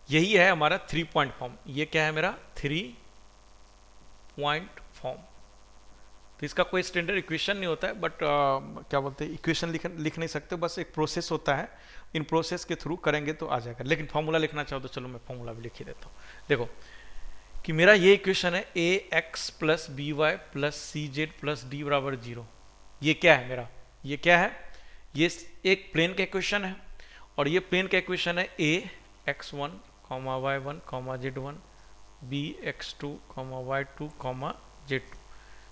यही है हमारा 3 पॉइंट फॉर्म। ये क्या है मेरा? 3 पॉइंट फॉर्म। तो इसका कोई स्टैंडर्ड इक्वेशन नहीं होता है, बट क्या बोलते हैं, इक्वेशन लिख नहीं सकते, बस एक प्रोसेस होता है। इन प्रोसेस के थ्रू करेंगे तो आ जाएगा। लेकिन फॉर्मूला लिखना चाहो तो चलो मैं फॉर्मूला भी लिख ही देता हूँ। देखो कि मेरा ये इक्वेशन है A x plus B Y plus C Z plus D बराबर 0। ये क्या है मेरा? ये क्या है? ये एक प्लेन का इक्वेशन है, और ये प्लेन का इक्वेशन है A X 1 comma Y 1 comma Z 1, B X 2 comma Y 2 comma Z 2,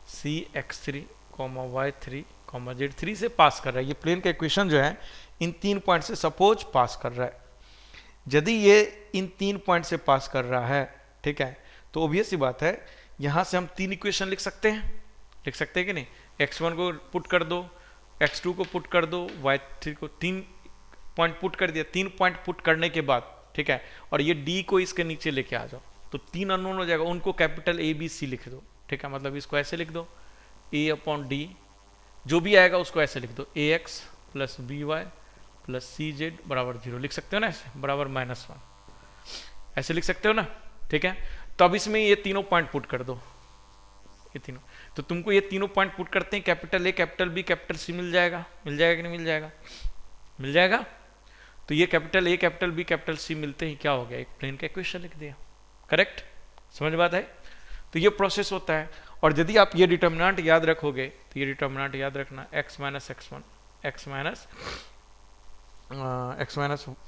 C X 3 comma Y 3 comma Z 3 से पास कर रहा है। ये प्लेन का इक्वेशन जो है इन 3 पॉइंट से सपोज पास कर रहा है। यदि ये इन 3 पॉइंट से पास कर रहा है, ठीक है, तो ऑब्वियस सी बात है यहां से हम 3 इक्वेशन लिख सकते हैं। लिख सकते हैं कि नहीं? x1 को पुट कर दो, x2 को पुट कर दो, y3 को, 3 पॉइंट पुट कर दिया। 3 पॉइंट पुट करने के बाद, ठीक है, और ये d को इसके नीचे लेके आ जाओ, तो 3 अननोन हो जाएगा, उनको कैपिटल A B C लिख दो, ठीक है। मतलब इसको ऐसे लिख दो, A अपॉन D, जो भी आएगा उसको ऐसे लिख दो, AX plus BY plus CZ बराबर 0। लिख सकते हो ना ऐसे, बराबर -1, ऐसे लिख सकते हो ना, ठीक है। तो अब इसमें ये तीनों पॉइंट पुट कर दो, ये तीनों। तो तुमको ये तीनों पॉइंट पुट करते हैं, capital A capital B capital C मिल जाएगा। मिल जाएगा कि नहीं मिल जाएगा? मिल जाएगा। तो ये capital A capital B capital C मिलते ही क्या हो गया? एक प्लेन का इक्वेशन लिख दिया। करेक्ट? समझ बात है? तो ये प्रोसेस होता है। और यदि आप ये डिटर्मिनेंट याद रखोगे, तो ये डिटर्मिनेंट याद रखना, x minus X 1 X minus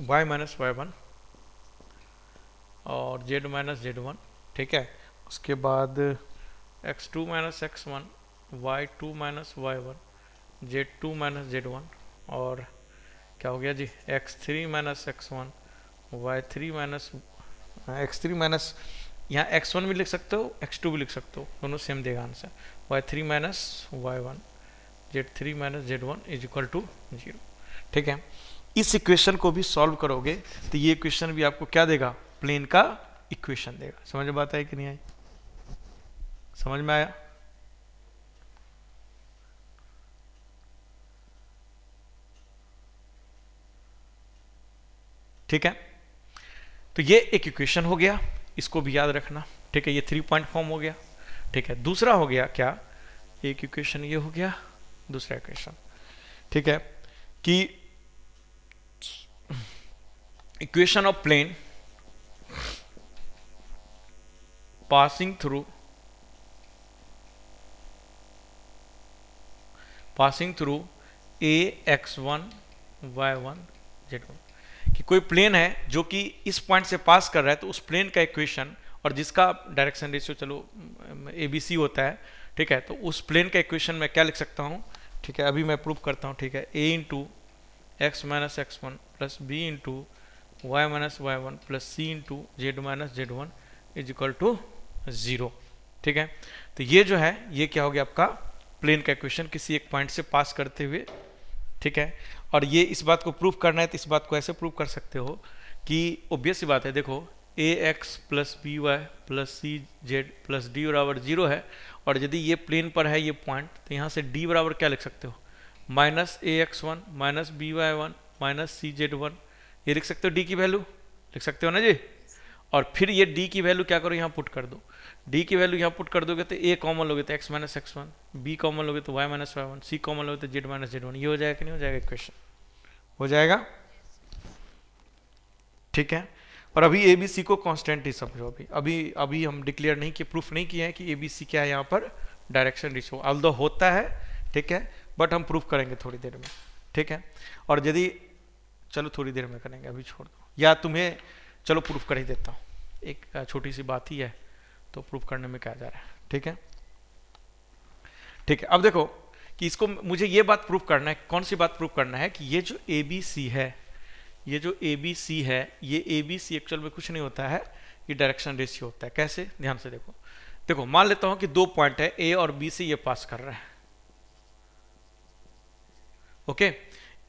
Y minus Y one और जेड माइनस जेड वन, ठीक है। उसके बाद X two minus X one, Y two minus Y one, Z two minus Z one, और क्या हो गया जी, X three minus X one, Y three minus X three minus, यहाँ एक्स वन भी लिख सकते हो, एक्स टू भी लिख सकते हो, दोनों सेम देगा answer. Y three minus Y one, Z three minus Z one is equal to 0, ठीक है। इस इक्वेशन को भी सॉल्व करोगे तो ये इक्वेशन भी आपको क्या देगा, प्लेन का इक्वेशन देगा। समझ में बात आई कि नहीं आई, समझ में आया? ठीक है, तो ये एक इक्वेशन हो गया, इसको भी याद रखना, ठीक है। ये 3 पॉइंट फॉर्म हो गया, ठीक है। दूसरा हो गया क्या, एक इक्वेशन ये हो गया, दूसरा इक्वेशन, ठीक है, कि equation of plane passing through ax1 y1 z1, कि कोई प्लेन है जो कि इस पॉइंट से पास कर रहा है, तो उस प्लेन का इक्वेशन, और जिसका डायरेक्शन रेशियो चलो ABC होता है, ठीक है। तो उस प्लेन का इक्वेशन मैं क्या लिख सकता हूँ, ठीक है, अभी मैं प्रूव करता हूँ, ठीक है। a into x minus X one plus B into Y minus Y one plus C into Z minus Z one is equal to 0, ठीक है। तो ये जो है ये क्या हो गया आपका प्लेन का इक्वेशन किसी एक पॉइंट से पास करते हुए, ठीक है। और ये इस बात को प्रूव करना है तो इस बात को ऐसे प्रूव कर सकते हो कि ऑब्वियस सी बात है, देखो ax plus B Y plus सी जेड प्लस डी बराबर 0 है, और यदि ये प्लेन पर है ये पॉइंट, तो यहाँ से d बराबर क्या लिख सकते हो, minus ax1 minus B Y one minus C Z one, ये लिख सकते हो, d की वैल्यू लिख सकते हो ना जी। और फिर ये d की वैल्यू क्या करो, यहाँ पुट कर दो, d की वैल्यू यहाँ पुट कर दोगे तो a कॉमन लोगे तो x minus X one, B common लोगे तो y minus Y one, C common लोगे तो जेड माइनस जेड वन, ये हो जाएगा कि नहीं हो जाएगा, इक्वेशन हो जाएगा, ठीक है। और अभी ए बी सी को कांस्टेंट ही समझो, अभी हम डिक्लेयर नहीं किए, प्रूफ नहीं किए हैं कि ए बी सी क्या है यहाँ पर डायरेक्शन रेशियो, ऑल्दो होता है, ठीक है, बट हम प्रूफ करेंगे थोड़ी देर में, ठीक है। और यदि चलो थोड़ी देर में करेंगे, अभी छोड़ दो, या तुम्हें चलो प्रूफ कर ही देता हूँ, एक छोटी सी बात ही है, तो प्रूफ करने में क्या जा रहा है, ठीक है, ठीक है। अब देखो कि इसको मुझे ये बात प्रूफ करना है, कौन सी बात प्रूफ करना है, कि ये जो ए बी सी है, ये जो ए बी सी है, ये ए बी सी एक्चुअल में कुछ नहीं होता है, ये डायरेक्शन रेशियो होता है। कैसे, ध्यान से देखो, देखो मान लेता हूं कि 2 पॉइंट है ए और बी से ये पास कर रहा है, ओके,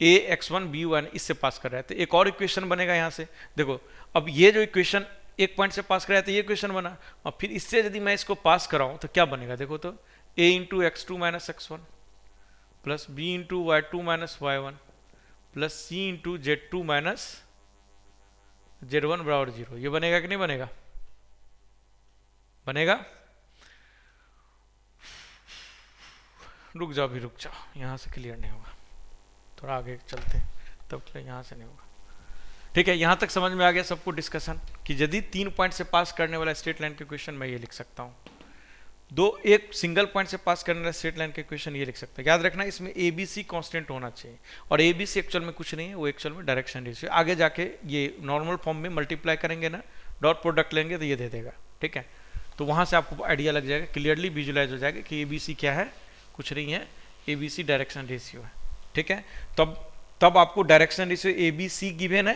ए एक्स वन बी वन इससे पास कर रहा है, तो एक और इक्वेशन बनेगा यहाँ से, देखो अब ये जो इक्वेशन एक पॉइंट से पास कर रहा है तो ये इक्वेशन बना, और फिर इससे यदि मैं इसको पास कराऊं तो क्या बनेगा, देखो तो A into X two minus X one plus B into Y two minus Y one plus C into Z two minus Z one बराबर 0, ये बनेगा कि नहीं बनेगा, बनेगा। रुक जाओ, भी रुक जाओ, यहां से क्लियर नहीं होगा, थोड़ा आगे चलते हैं, तब क्लियर यहां से नहीं होगा, ठीक है। यहां तक समझ में आ गया सबको डिस्कशन, कि यदि 3 पॉइंट से पास करने वाला स्ट्रेट लाइन के क्वेश्चन मैं ये लिख सकता हूं, एक सिंगल पॉइंट से पास करने वाला स्ट्रेट लाइन के क्वेश्चन ये लिख सकते हैं। याद रखना इसमें ए बी सी कॉन्स्टेंट होना चाहिए, और ए बी सी एक्चुअल में कुछ नहीं है, वो एक्चुअल में डायरेक्शन रेशियो, आगे जाके ये नॉर्मल फॉर्म में मल्टीप्लाई करेंगे ना, डॉट प्रोडक्ट लेंगे तो ये दे देगा, ठीक है। तो वहां से आपको आइडिया लग जाएगा, क्लियरली विजुलाइज हो जाएगा कि ए बी सी क्या है, कुछ नहीं है, A B C direction ratio है, ठीक है। तब आपको डायरेक्शन रेशियो ए बी सी गिवन है,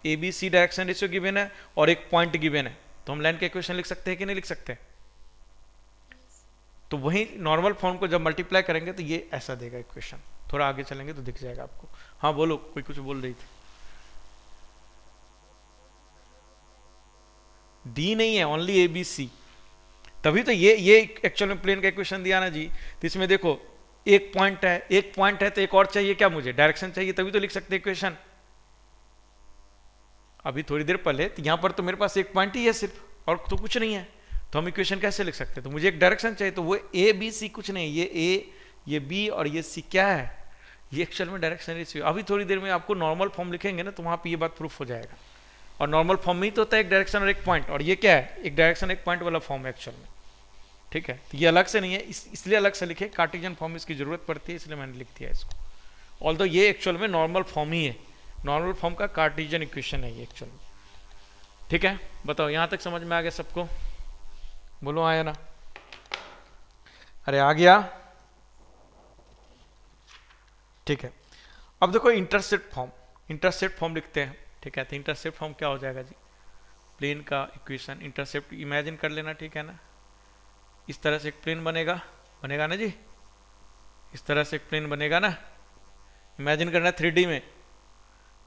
A B C direction ratio given है, और एक पॉइंट गिवन है, तो हम लाइन के इक्वेशन लिख सकते हैं कि नहीं लिख सकते, तो वही नॉर्मल फॉर्म को जब मल्टीप्लाई करेंगे तो ये ऐसा देगा इक्वेशन, थोड़ा आगे चलेंगे तो दिख जाएगा आपको। हाँ बोलो, कोई कुछ बोल रही थी, डी नहीं है, ओनली ए बी सी, तभी तो ये एक्चुअल में प्लेन का इक्वेशन दिया ना जी। तो इसमें देखो एक पॉइंट है तो एक और चाहिए, क्या मुझे डायरेक्शन चाहिए, तभी तो लिख सकते इक्वेशन। अभी थोड़ी देर पहले तो यहां पर तो मेरे पास एक पॉइंट ही है सिर्फ, और तो कुछ नहीं है, तो हम इक्वेशन कैसे लिख सकते हैं, तो मुझे एक डायरेक्शन चाहिए, तो वो ए बी सी कुछ नहीं, ये ए ये बी और ये सी क्या है, ये एक्चुअल में डायरेक्शन रेशियो। अभी थोड़ी देर में आपको नॉर्मल फॉर्म लिखेंगे ना, तो वहां पे ये बात प्रूफ हो जाएगा, और नॉर्मल फॉर्म में ही तो होता है एक डायरेक्शन और एक पॉइंट, और ये क्या है, एक डायरेक्शन एक पॉइंट वाला फॉर्म है एक्चुअल में, ठीक है। तो ये अलग से नहीं है, इसलिए अलग से लिखे, कार्टेशियन फॉर्म में इसकी जरूरत पड़ती है, इसलिए मैंने लिख दिया इसको, ऑल्दो ये एक्चुअल में नॉर्मल फॉर्म ही है, नॉर्मल फॉर्म का कार्टेशियन इक्वेशन है ये एक्चुअल में। ठीक है, बताओ यहां तक समझ में आ गया सबको? बोलो आया ना? अरे आ गया? ठीक है, अब देखो इंटरसेप्ट फॉर्म, इंटरसेप्ट फॉर्म लिखते हैं। ठीक है, तो इंटरसेप्ट फॉर्म क्या हो जाएगा जी? प्लेन का इक्वेशन इंटरसेप्ट इमेजिन कर लेना, ठीक है ना? इस तरह से एक प्लेन बनेगा, बनेगा ना जी? इस तरह से एक प्लेन बनेगा ना? इमेजिन करना 3D में,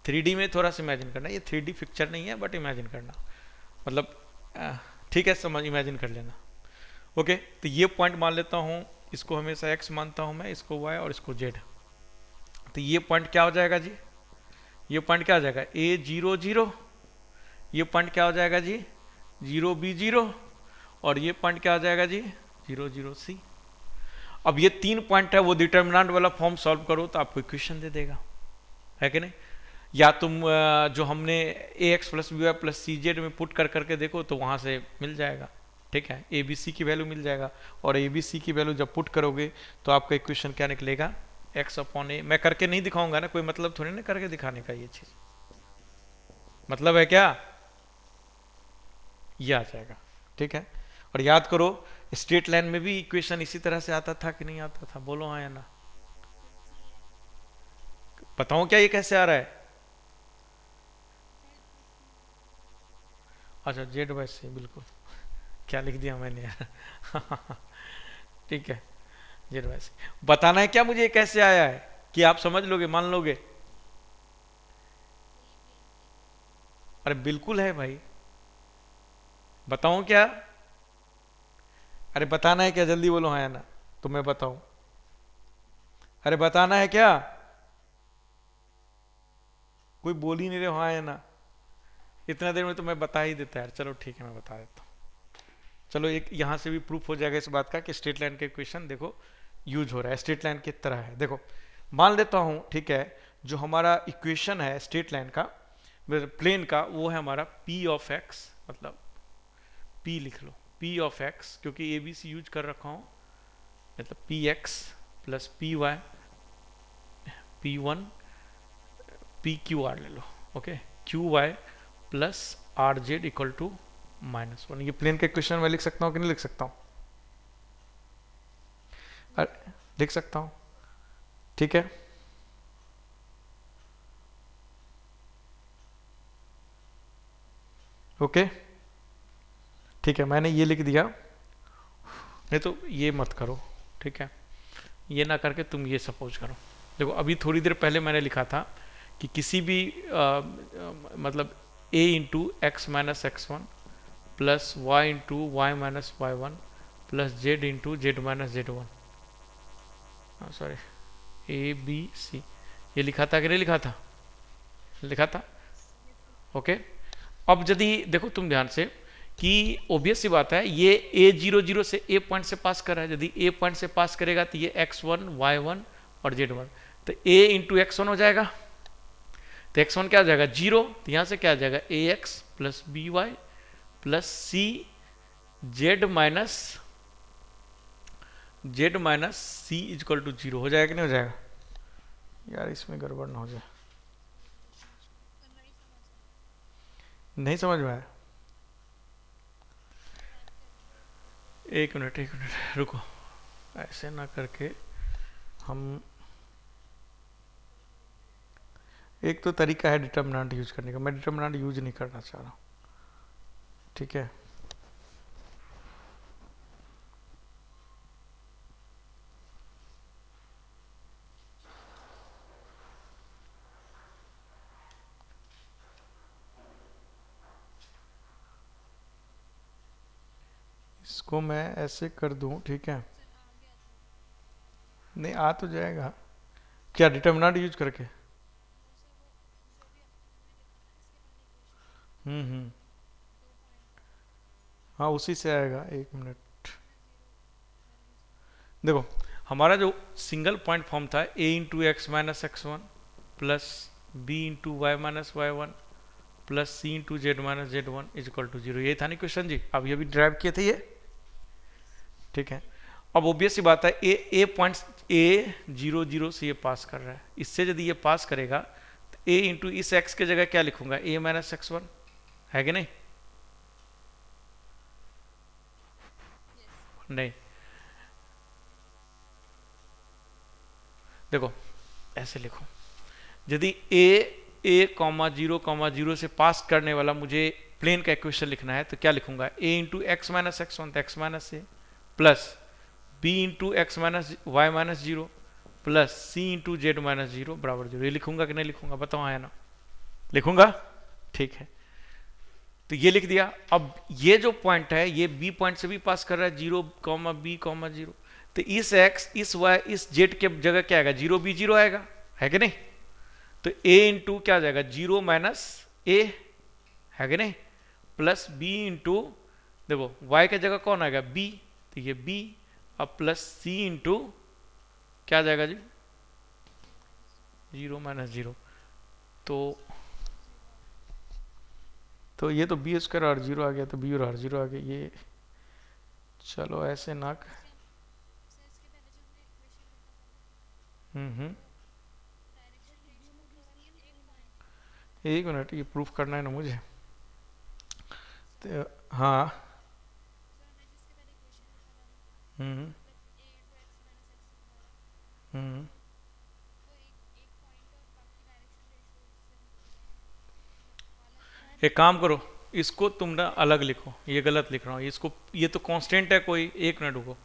3D में थोड़ा सा इमेजिन करना, ये 3D पिक्चर नहीं है बट इमेजिन करना, मतलब ठीक है, समझ इमेजिन कर लेना। ओके, तो ये पॉइंट मान लेता हूँ, इसको हमेशा x मानता हूँ मैं, इसको y और इसको z। तो ये पॉइंट क्या हो जाएगा जी? ये पॉइंट क्या हो जाएगा? A0 0। ये पॉइंट क्या हो जाएगा जी? 0 B0। और ये पॉइंट क्या हो जाएगा जी? 0 0 C। अब ये 3 पॉइंट है, वो डिटर्मिनेंट वाला फॉर्म सॉल्व करो तो आपको इक्वेशन दे देगा, है कि नहीं? या तुम जो हमने ax plus B Y plus सी जेड में पुट कर करके देखो तो वहां से मिल जाएगा। ठीक है, ए बी सी की वैल्यू मिल जाएगा, और ए बी सी की वैल्यू जब पुट करोगे तो आपका इक्वेशन क्या निकलेगा? x अपॉन ए। मैं करके नहीं दिखाऊंगा ना, कोई मतलब थोड़ी ना करके दिखाने का, ये चीज मतलब है क्या? ये आ जाएगा। ठीक है, और याद करो स्ट्रेट लाइन में भी इक्वेशन इसी तरह से आता था कि नहीं आता था? बोलो हाँ या ना? बताओ क्या ये कैसे आ रहा है? अच्छा, जेड बाय सी, बिल्कुल, क्या लिख दिया मैंने यार। ठीक है, जेड बाय सी। बताना है क्या मुझे ये कैसे आया है, कि आप समझ लोगे, मान लोगे? अरे बिल्कुल है भाई, बताऊं क्या? अरे बताना है क्या? जल्दी बोलो हाँ या ना, तो मैं बताऊं। अरे बताना है क्या? कोई बोल ही नहीं रहे हाँ या ना। इतना देर में तो मैं बता ही देता यार। चलो ठीक है, मैं बता देता हूँ। चलो एक यहां से भी प्रूफ हो जाएगा इस बात का कि स्ट्रेट लाइन का इक्वेशन देखो यूज हो रहा है, स्ट्रेट लाइन की तरह है। देखो मान लेता हूं, ठीक है, जो हमारा इक्वेशन है स्ट्रेट लाइन का, प्लेन का, वो है हमारा p ऑफ x, मतलब p लिख लो, p ऑफ x, क्योंकि ए बी सी यूज कर रखा हूं, मतलब P X plus P Y, P one, P Q R ले लो, okay, Q Y plus R Z equal to -1। ये प्लेन का इक्वेशन मैं लिख सकता हूँ कि नहीं लिख सकता हूँ? लिख सकता हूँ, ठीक है। ओके, ठीक है, मैंने ये लिख दिया। नहीं तो ये मत करो, ठीक है, ये ना करके तुम ये सपोज करो। देखो अभी थोड़ी देर पहले मैंने लिखा था कि किसी भी मतलब a into x minus X one plus Y into Y minus Y one plus Z into Z minus Z one, sorry, A B C, ये लिखा था कि नहीं लिखा था? लिखा था, ओके। अब यदि देखो तुम ध्यान से कि ओबियस सी बात है, ये a00 से a पॉइंट से पास कर रहा है, यदि a पॉइंट से पास करेगा तो ये x1 y1 और z1, तो a इंटू एक्स वन हो जाएगा। तो x1 क्या हो जाएगा? 0। तो यहां से क्या आ जाएगा? ax plus B Y plus C Z minus C equal to 0 हो जाएगा कि नहीं हो जाएगा? यार इसमें गड़बड़ ना हो जाए, नहीं समझ में आया? एक मिनट रुको, ऐसे ना करके हम, एक तो तरीका है डिटर्मिनेंट यूज करने का, मैं डिटर्मिनेंट यूज नहीं करना चाह रहा, ठीक है। इसको मैं ऐसे कर दूं, ठीक है, नहीं आ तो जाएगा क्या डिटर्मिनेंट यूज करके? हम्म, हाँ उसी से आएगा, एक मिनट। देखो हमारा जो सिंगल पॉइंट फॉर्म था a into x minus X one plus B into Y minus Y one plus C into Z minus Z one is equal to 0, ये था नहीं क्वेश्चन जी? अब ये भी ड्राइव किए थे ये, ठीक है। अब ऑब्वियस सी बात है, ए पॉइंट ए 0 0 से ये पास कर रहा है, इससे यदि ये पास करेगा तो ए इंटू इस एक्स के जगह क्या लिखूंगा, ए माइनस एक्स वन, है कि नहीं? नहीं, देखो ऐसे लिखो, यदि ए 0 से पास करने वाला मुझे प्लेन का इक्वेशन लिखना है तो क्या लिखूंगा, A into x minus X one, तो एक्स माइनस ए, plus B into x minus Y minus zero, plus C into Z minus zero बराबर जीरो। ये लिखूंगा कि नहीं लिखूंगा, बताओ आया ना? लिखूंगा, ठीक है। तो ये लिख दिया। अब ये जो पॉइंट है ये बी पॉइंट से भी पास कर रहा है, 0, B, 0, तो इस एक्स इस वाई इस जेड के जगह क्या आएगा, 0, B, 0 आएगा, है कि नहीं? तो a इंटू क्या आ जाएगा, 0 माइनस ए, है कि नहीं, प्लस b इंटू, देखो y के जगह कौन आएगा, b, तो ये b, अब प्लस c इंटू क्या आ जाएगा जी, 0 माइनस 0, तो ये तो बी स्क्वायर और 0 आ गया, तो b और r 0 आ गया। ये चलो ऐसे ना हम्म, एक मिनट, ये प्रूफ करना है ना मुझे। तो हाँ, हम्म हम्म, एक काम करो, इसको तुम ना अलग लिखो, ये गलत लिख रहा हूँ इसको, ये तो कांस्टेंट है कोई, एक मिनट रुको,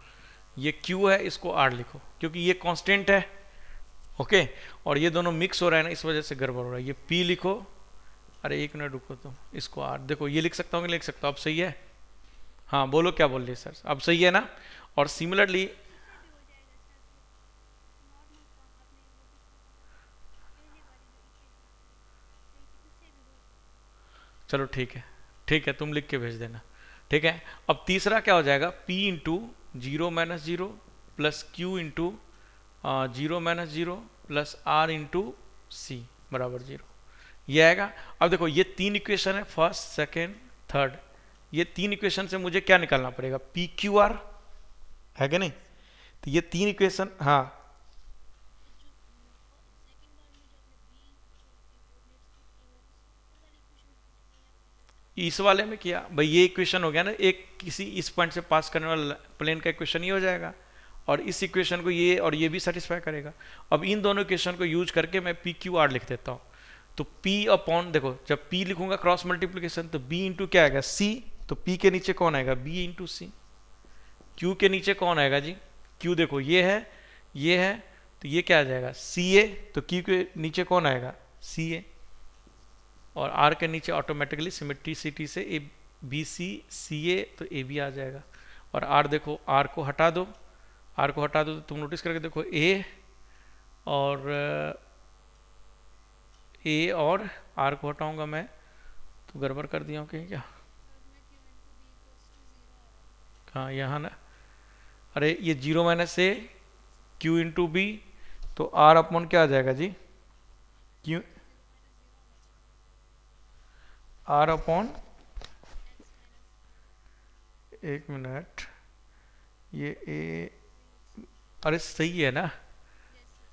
ये q है, इसको r लिखो क्योंकि ये कांस्टेंट है, ओके, और ये दोनों मिक्स हो रहा है ना, इस वजह से गड़बड़ हो रहा है। ये p लिखो, अरे एक मिनट रुको, तुम इसको r, देखो ये लिख सकता हूँ कि लिख सकता हूँ, अब सही है? हाँ बोलो क्या बोल रही सर, अब सही है ना? और सिमिलरली, चलो ठीक है, तुम लिख के भेज देना, ठीक है। अब तीसरा क्या हो जाएगा, p into 0 - 0 plus q into 0 - 0 plus r into C बराबर 0, ये आएगा। अब देखो ये तीन इक्वेशन है, फर्स्ट सेकेंड थर्ड, ये तीन इक्वेशन से मुझे क्या निकालना पड़ेगा, पी क्यू आर, है कि नहीं? तो ये तीन इक्वेशन, हाँ इस वाले में किया भाई, ये इक्वेशन हो गया ना, एक किसी इस पॉइंट से पास करने वाला प्लेन का इक्वेशन ही हो जाएगा, और इस इक्वेशन को ये और ये भी सेटिस्फाई करेगा। अब इन दोनों इक्वेशन को यूज करके मैं पी क्यू आर लिख देता हूँ। तो P अपॉन, देखो जब P लिखूंगा क्रॉस मल्टीप्लीकेशन, तो B इंटू क्या आएगा, C, तो P के नीचे कौन आएगा, B इंटू सी। Q के नीचे कौन आएगा जी, Q देखो ये है, तो ये क्या आ जाएगा, CA, तो Q के नीचे कौन आएगा, CA, और R के नीचे ऑटोमेटिकली सिमेट्रिसिटी से ए बी सी सी ए, तो ए बी आ जाएगा। और R देखो, R को हटा दो, R को हटा दो तो तुम नोटिस करके देखो, और ए और R को हटाऊंगा मैं तो गड़बड़ कर दिया हूँ कहीं क्या, हाँ यहाँ ना, अरे ये 0 - A Q इंटू बी, तो R अपॉन क्या आ जाएगा जी, Q, R अपॉन, एक मिनट, ये ए, अरे सही है ना,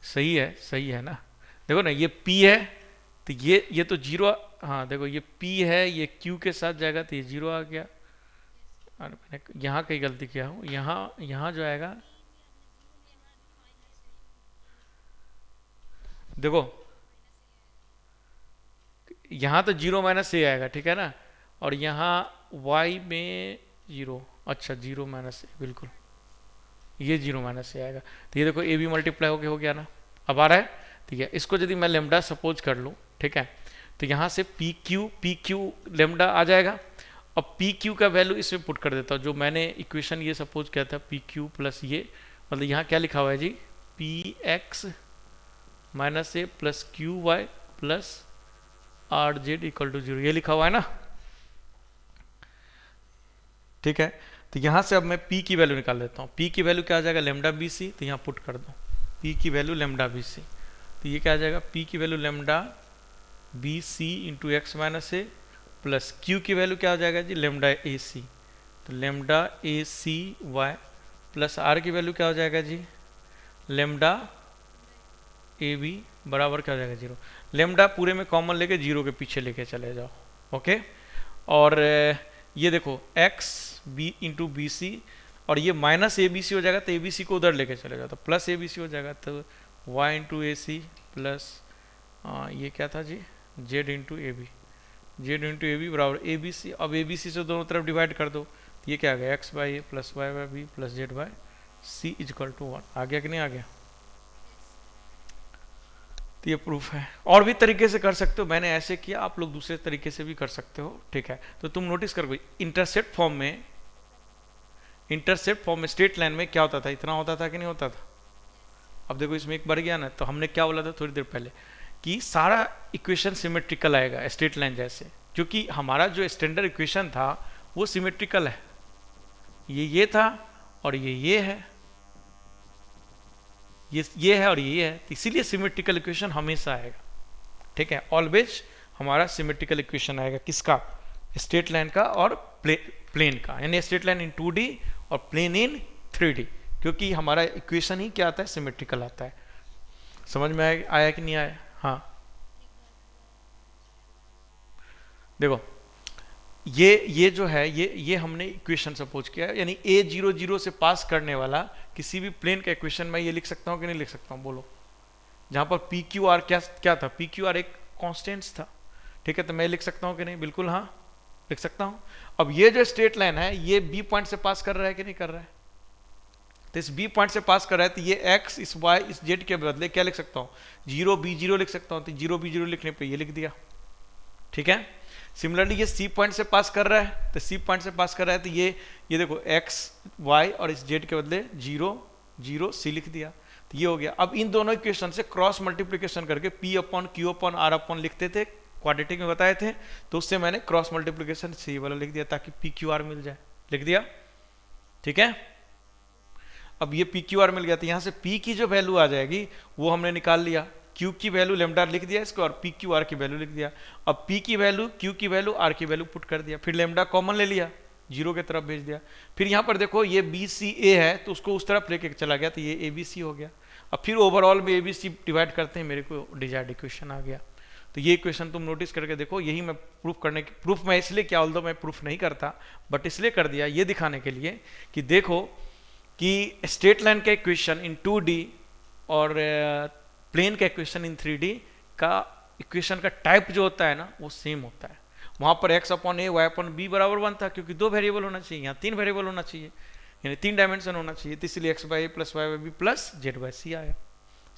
सही है ना, देखो ना ये P है, तो ये तो जीरो, हाँ देखो ये P है, ये Q के साथ जाएगा तो ये 0 आ गया। और मैंने यहाँ कहीं गलती किया हूँ, यहाँ यहाँ जो आएगा, देखो यहाँ तो 0 - A आएगा, ठीक है ना, और यहाँ y में 0, अच्छा 0 - A, बिल्कुल ये 0 - A आएगा, तो ये देखो ए भी मल्टीप्लाई हो गया ना, अब आ रहा है, ठीक है। इसको यदि मैं लेमडा सपोज कर लूँ, ठीक है, तो यहाँ से पी क्यू लेमडा आ जाएगा। अब पी क्यू का वैल्यू इसमें पुट कर देता हूँ, जो मैंने इक्वेशन ये सपोज किया था, पी क्यू प्लस ये, मतलब यहाँ क्या लिखा हुआ है जी, P X minus A plus Q Y plus R Z equal to 0, ये लिखा हुआ है ना, ठीक है। तो यहाँ से अब मैं p की वैल्यू निकाल लेता हूँ, p की वैल्यू क्या आ जाएगा, लेमडा बी सी, तो यहाँ पुट कर दो p की वैल्यू लेमडा बी सी, तो ये क्या आ जाएगा, p की value lambda b c into x minus ए, प्लस q की वैल्यू क्या आ जाएगा जी, लेमडा ए सी, तो lambda a c y plus r की वैल्यू क्या हो जाएगा जी, लेमडा ए बी बराबर क्या हो जाएगा 0। लेमडा पूरे में कॉमन लेके 0 के पीछे लेके चले जाओ, ओके। और ये देखो X B into B C, और ये माइनस ए बी सी हो जाएगा, तो ए बी सी को उधर लेके चले जाओ तो प्लस ए बी सी हो जाएगा, तो y into a c plus ये क्या था जी, जेड इंटू ए बी, जेड इंटू ए बी बराबर ए बी सी। अब ए बी सी से दोनों तरफ डिवाइड कर दो, तो ये क्या आ गया, X by A plus Y by B plus Z by C equal to 1। आ गया कि नहीं आ गया? तो ये प्रूफ है। और भी तरीके से कर सकते हो, मैंने ऐसे किया, आप लोग दूसरे तरीके से भी कर सकते हो, ठीक है। तो तुम नोटिस करो इंटरसेप्ट फॉर्म में, इंटरसेप्ट फॉर्म में स्ट्रेट लाइन में क्या होता था, इतना होता था कि नहीं होता था? अब देखो इसमें एक बढ़ गया ना, तो हमने क्या बोला था थोड़ी देर पहले कि सारा इक्वेशन सिमेट्रिकल आएगा स्ट्रेट लाइन जैसे, क्योंकि हमारा जो स्टैंडर्ड इक्वेशन था वो सिमेट्रिकल है, ये था और ये है, ये है और ये है, तो इसीलिए सिमेट्रिकल इक्वेशन हमेशा आएगा, ठीक है। ऑलवेज हमारा सिमेट्रिकल इक्वेशन आएगा, किसका? स्ट्रेट लाइन का और प्लेन का, यानी स्ट्रेट लाइन इन 2D और प्लेन इन 3D, क्योंकि हमारा इक्वेशन ही क्या आता है, सिमेट्रिकल आता है। समझ में आया कि नहीं आया? हाँ देखो ये जो है ये हमने इक्वेशन सपोज किया है, यानी a00 से पास करने वाला किसी भी प्लेन का इक्वेशन मैं ये लिख सकता हूँ कि नहीं लिख सकता हूँ, बोलो। जहाँ पर पी क्यू आर क्या था, पी क्यू आर एक कॉन्स्टेंट्स था, ठीक है। तो मैं लिख सकता हूँ कि नहीं? बिल्कुल हाँ लिख सकता हूँ। अब ये जो स्ट्रेट लाइन है ये बी पॉइंट से पास कर रहा है कि नहीं कर रहा है? तो इस बी पॉइंट से पास कर रहा है, तो ये एक्स इस वाई इस जेड के बदले क्या लिख सकता हूँ, 0 B 0 लिख सकता हूँ। तो 0 B 0 लिखने पर ये लिख दिया, ठीक है। सिमिलरली ये सी पॉइंट से पास कर रहा है, तो सी पॉइंट से पास कर रहा है, तो ये देखो एक्स वाई और इस जेड के बदले 0 0 सी लिख दिया, तो ये हो गया। अब इन दोनों इक्वेशन से क्रॉस मल्टीप्लिकेशन करके P upon Q upon R upon लिखते थे, क्वाड्रेटिक में बताए थे, तो उससे मैंने क्रॉस मल्टीप्लिकेशन सी वाला लिख दिया ताकि पी क्यू आर मिल जाए, लिख दिया, ठीक है। अब ये पी क्यू आर मिल गया, तो यहाँ से पी की जो वैल्यू आ जाएगी वो हमने निकाल लिया, क्यू की वैल्यू लेमडा लिख दिया इसको, और पी क्यू आर की वैल्यू लिख दिया। अब पी की वैल्यू, क्यू की वैल्यू, आर की वैल्यू पुट कर दिया, फिर लेमडा कॉमन ले लिया, 0 की तरफ भेज दिया। फिर यहाँ पर देखो ये बी सी ए है, तो उसको उस तरफ लेके चला गया, तो ये ए बी सी हो गया। अब फिर ओवरऑल में ए बी सी डिवाइड करते हैं, मेरे को डिजायर्ड इक्वेशन आ गया। तो ये इक्वेशन तुम नोटिस करके देखो, यही मैं प्रूफ करने की, प्रूफ मैं इसलिए किया, ऑल्दो मैं प्रूफ नहीं करता, बट इसलिए कर दिया ये दिखाने के लिए कि देखो कि स्ट्रेट लाइन का इक्वेशन इन 2D और प्लेन का इक्वेशन इन 3D का इक्वेशन का टाइप जो होता है ना वो सेम होता है। वहां पर x अपॉन ए वाई अपॉन बी बराबर 1 था, क्योंकि 2 वेरिएबल होना चाहिए, यहाँ 3 वेरिएबल होना चाहिए, यानी 3 डायमेंशन होना चाहिए, तो इसलिए x by A plus Y by B plus Z by c आया।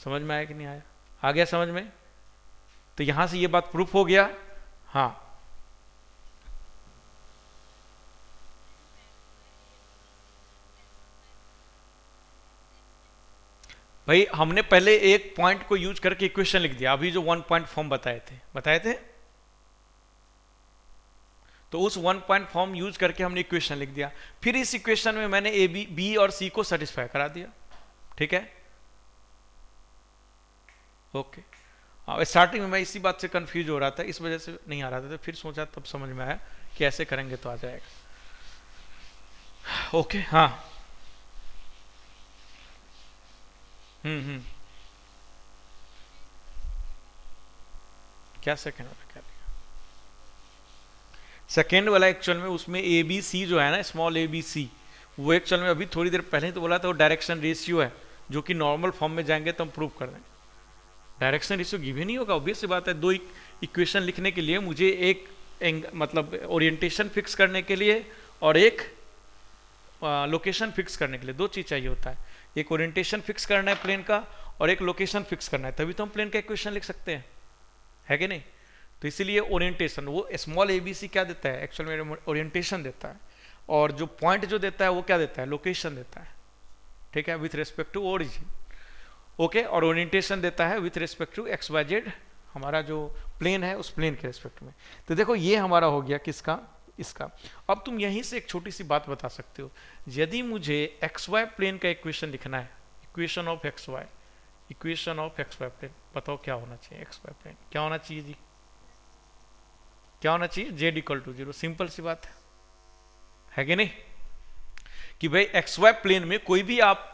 समझ में आया कि नहीं आया? आ गया समझ में? तो यहां से ये बात प्रूफ हो गया। हाँ भाई, हमने पहले एक पॉइंट को यूज करके इक्वेशन लिख दिया, अभी जो 1 पॉइंट फॉर्म बताए थे, तो उस 1 पॉइंट फॉर्म यूज करके हमने इक्वेशन लिख दिया। फिर इस इक्वेशन में मैंने ए बी और सी को सेटिस्फाई करा दिया, ठीक है, ओके। स्टार्टिंग में मैं इसी बात से कंफ्यूज हो रहा था, इस वजह से नहीं आ रहा था, तो फिर सोचा तब समझ में आया कि ऐसे करेंगे तो आ जाएगा, ओके। हाँ हम्म, क्या सेकेंड वाला क्या? सेकेंड वाला एक्चुअल में उसमें ए बी सी जो है ना, स्मॉल ए बी सी, वो एक्चुअल में अभी थोड़ी देर पहले ही तो बोला था, वो डायरेक्शन रेशियो है, जो कि नॉर्मल फॉर्म में जाएंगे तो हम प्रूव कर देंगे। डायरेक्शन रेशियो गिवन नहीं होगा, ऑब्वियस सी बात है। 2 इक्वेशन लिखने के लिए मुझे एक मतलब ओरिएंटेशन फिक्स करने के लिए और एक लोकेशन फिक्स करने के लिए 2 चीज़ चाहिए होता है। एक ओरिएंटेशन फिक्स करना है प्लेन का, और एक लोकेशन फिक्स करना है, तभी तो हम प्लेन का इक्वेशन लिख सकते हैं, है कि नहीं? तो इसीलिए ओरिएंटेशन, वो स्मॉल ए बी सी क्या देता है, एक्चुअल में ओरिएंटेशन देता है, और जो पॉइंट जो देता है वो क्या देता है, लोकेशन देता है, ठीक है, with respect to origin, okay. और ओरिएंटेशन देता है with respect to X Y Z, हमारा जो प्लेन है उस प्लेन के रिस्पेक्ट में। तो देखो ये हमारा हो गया किसका, इसका। अब तुम यहीं से एक छोटी सी बात बता सकते हो, यदि मुझे एक्स वाई प्लेन का इक्वेशन लिखना है, equation of X Y, equation of X Y plane, बताओ क्या होना चाहिए, एक्स वाई प्लेन क्या होना चाहिए जी, क्या होना चाहिए, जेड इक्वल टू 0, सिंपल सी बात है कि नहीं? कि भाई एक्स वाई प्लेन में कोई भी आप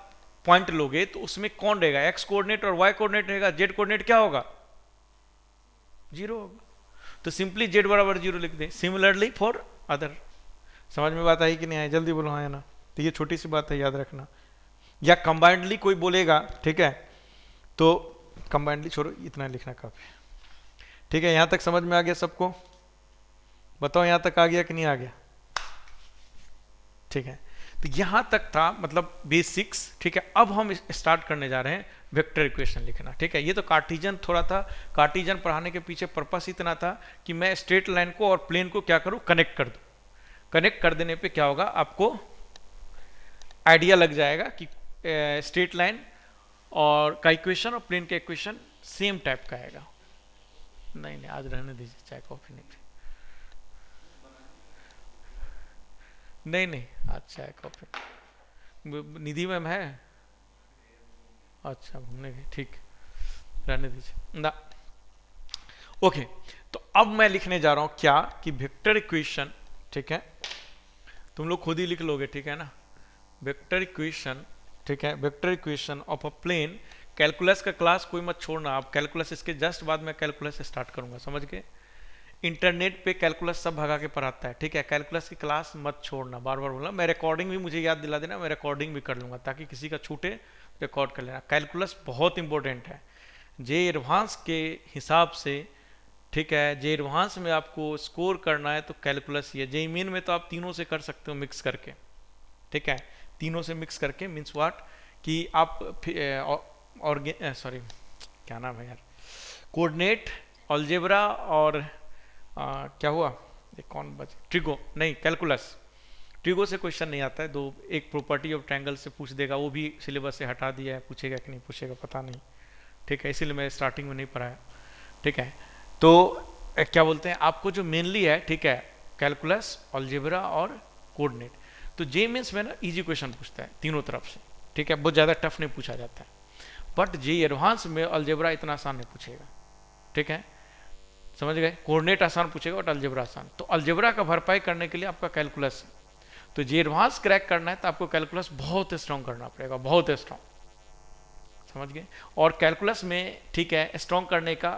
पॉइंट लोगे तो उसमें कौन रहेगा, एक्स कोऑर्डिनेट और वाई कोऑर्डिनेट रहेगा, जेड कोऑर्डिनेट क्या होगा, जीरो होगा। तो सिंपली जेड बराबर जीरो लिख दें। Similarly for other. समझ में बात आई कि नहीं आई, जल्दी बोलो हाँ या ना। तो ये छोटी सी बात है, याद रखना। या कंबाइंडली कोई बोलेगा, ठीक है, तो कंबाइंडली छोड़ो, इतना लिखना काफी। ठीक है, यहां तक समझ में आ गया सबको? बताओ यहां तक आ गया कि नहीं आ गया? ठीक है, तो यहां तक था मतलब बेसिक्स। ठीक है, अब हम स्टार्ट करने जा रहे हैं वेक्टर इक्वेशन लिखना। ठीक है, ये तो कार्टेशियन थोड़ा था। कार्टेशियन पढ़ाने के पीछे पर्पस इतना था कि मैं स्ट्रेट लाइन को और प्लेन को क्या करूं, कनेक्ट कर दूं। कनेक्ट कर देने पे क्या होगा, आपको आइडिया लग जाएगा कि स्ट्रेट लाइन और का इक्वेशन और प्लेन का इक्वेशन सेम टाइप का आएगा। नहीं आज रहने दीजिए, चाय कॉफी नहीं आज चाय कॉफी। निधि मैम है? अच्छा घूमने गए, ठीक, रहने दीजिए ना। ओके, तो अब मैं लिखने जा रहा हूं क्या कि वेक्टर इक्वेशन। ठीक है, तुम लोग खुद ही लिख लोगे, ठीक है ना। वेक्टर इक्वेशन, ठीक है, vector equation of a plane. Calculus का क्लास कोई मत छोड़ना आप, कैलकुलस इसके जस्ट बाद मैं कैलकुलस स्टार्ट करूंगा, समझ गए। इंटरनेट पे कैलकुलस सब भगा के पढ़ाता है, ठीक है। कैलकुलस की क्लास मत छोड़ना, बार बार बोला। मैं रिकॉर्डिंग भी मुझे याद दिला देना, मैं रिकॉर्डिंग भी कर लूंगा ताकि किसी का छूटे, रिकॉर्ड कर लेना। कैलकुलस बहुत इंपॉर्टेंट है जे एडवांस के हिसाब से। ठीक है, जे एडवांस में आपको स्कोर करना है तो कैलकुलस ही है। जे मेन में तो आप तीनों से कर सकते हो मिक्स करके। ठीक है, तीनों से मिक्स करके मीन्स व्हाट कि आप सॉरी क्या नाम है यार, कोऑर्डिनेट, अलजेब्रा और क्या हुआ, एक कौन बचे, ट्रिगो नहीं, कैलकुलस। ट्रिगो से क्वेश्चन नहीं आता है, दो एक प्रॉपर्टी ऑफ ट्रायंगल से पूछ देगा, वो भी सिलेबस से हटा दिया है, पूछेगा कि नहीं पूछेगा पता नहीं। ठीक है, इसीलिए मैं स्टार्टिंग में नहीं पढ़ाया। ठीक है, तो क्या बोलते हैं आपको जो मेनली है, ठीक है, कैलकुलस, अलजेब्रा और कोऑर्डिनेट। तो जे मीन्स में ना इजी क्वेश्चन पूछता है तीनों तरफ से। ठीक है, बहुत ज़्यादा टफ नहीं पूछा जाता है। बट जे एडवांस में अलजेब्रा इतना आसान नहीं पूछेगा। ठीक है, समझ गए। कोऑर्डिनेट आसान पूछेगा बट अलजेब्रा आसान। तो अलजेब्रा का भरपाई करने के लिए आपका कैलकुलस है। तो जे एडवांस क्रैक करना है तो आपको कैलकुलस बहुत स्ट्रांग करना पड़ेगा, बहुत स्ट्रांग, समझ गए। और कैलकुलस में, ठीक है, स्ट्रांग करने का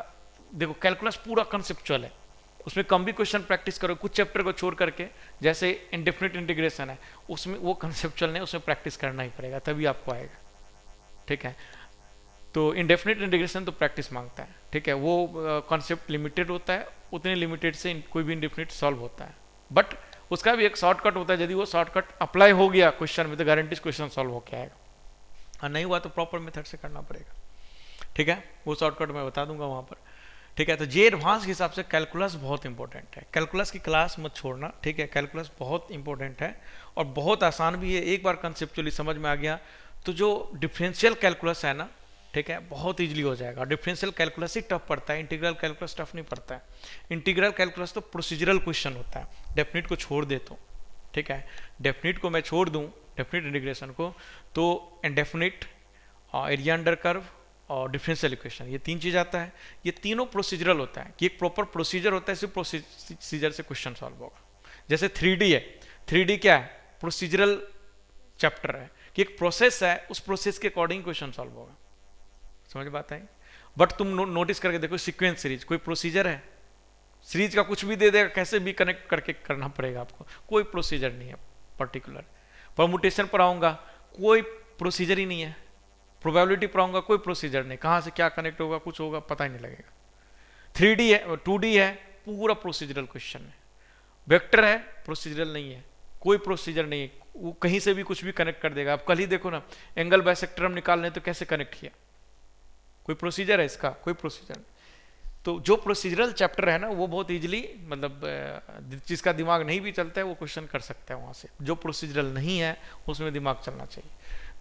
देखो, कैलकुलस पूरा कंसेप्चुअल है, उसमें कम भी क्वेश्चन प्रैक्टिस करो, कुछ चैप्टर को छोड़ करके, जैसे इंडेफिनिट इंटीग्रेशन है, उसमें वो कंसेप्चुअल नहीं, उसमें प्रैक्टिस करना ही पड़ेगा तभी आपको आएगा। ठीक है, तो इंडेफिनिट इंटीग्रेशन तो प्रैक्टिस मांगता है। ठीक है, वो कॉन्सेप्ट लिमिटेड होता है, उतने लिमिटेड से कोई भी इंडेफिनिट सॉल्व होता है। बट उसका भी एक शॉर्टकट होता है, यदि वो शॉर्टकट अप्लाई हो गया क्वेश्चन में तो गारंटी क्वेश्चन सॉल्व होकर आएगा, और नहीं हुआ तो प्रॉपर मेथड से करना पड़ेगा। ठीक है, वो शॉर्टकट मैं बता दूंगा वहां पर। ठीक है, तो जे एडवांस के हिसाब से कैलकुलस बहुत इंपॉर्टेंट है, कैलकुलस की क्लास मत छोड़ना। ठीक है, कैलकुलस बहुत इंपॉर्टेंट है और बहुत आसान भी है, एक बार कंसेप्चुअली समझ में आ गया तो जो डिफरेंशियल कैलकुलस है ना, ठीक है, बहुत इजीली हो जाएगा। डिफरेंशियल कैलकुलस ही टफ पड़ता है, इंटीग्रल कैलकुलस टफ नहीं पड़ता है। इंटीग्रल कैलकुलस तो प्रोसीजरल क्वेश्चन होता है, डेफिनिट को छोड़ दे तो। ठीक है, डेफिनिट को मैं छोड़ दूं, डेफिनिट इंटीग्रेशन को, तो इंडेफिनिट, एरिया अंडर कर्व और डिफरेंशियल इक्वेशन, ये तीन चीज आता है। ये तीनों प्रोसीजरल होता है कि एक प्रॉपर प्रोसीजर होता है, इसी प्रोसीजर से क्वेश्चन सॉल्व होगा। जैसे 3D है, 3D क्या है, प्रोसीजरल चैप्टर है कि एक प्रोसेस है, उस प्रोसेस के अकॉर्डिंग क्वेश्चन सॉल्व होगा। समझ बात है। बट तुम नोटिस करके देखो, सीक्वेंस सीरीज कोई प्रोसीजर है, सीरीज का कुछ भी दे देगा, कैसे भी कनेक्ट करके करना पड़ेगा आपको, कोई प्रोसीजर नहीं है पर्टिकुलर। परमुटेशन पढ़ाऊंगा, कोई प्रोसीजर ही नहीं है। प्रोबेबिलिटी पढ़ाऊंगा, कोई प्रोसीजर नहीं, कहां से क्या कनेक्ट होगा, कुछ होगा पता ही नहीं लगेगा। 3D है, 2D है, पूरा प्रोसीजरल क्वेश्चन है। वेक्टर है, प्रोसीजरल नहीं है, कोई प्रोसीजर नहीं है, वो कहीं से भी कुछ भी कनेक्ट कर देगा। आप कल ही देखो ना, एंगल बाइसेक्टर हम निकालने तो कैसे कनेक्ट किया, कोई प्रोसीजर है इसका, कोई प्रोसीजर नहीं। तो जो प्रोसीजरल चैप्टर है ना, वो बहुत इजीली, मतलब जिसका दिमाग नहीं भी चलता है वो क्वेश्चन कर सकता है वहां से। जो प्रोसीजरल नहीं है उसमें दिमाग चलना चाहिए।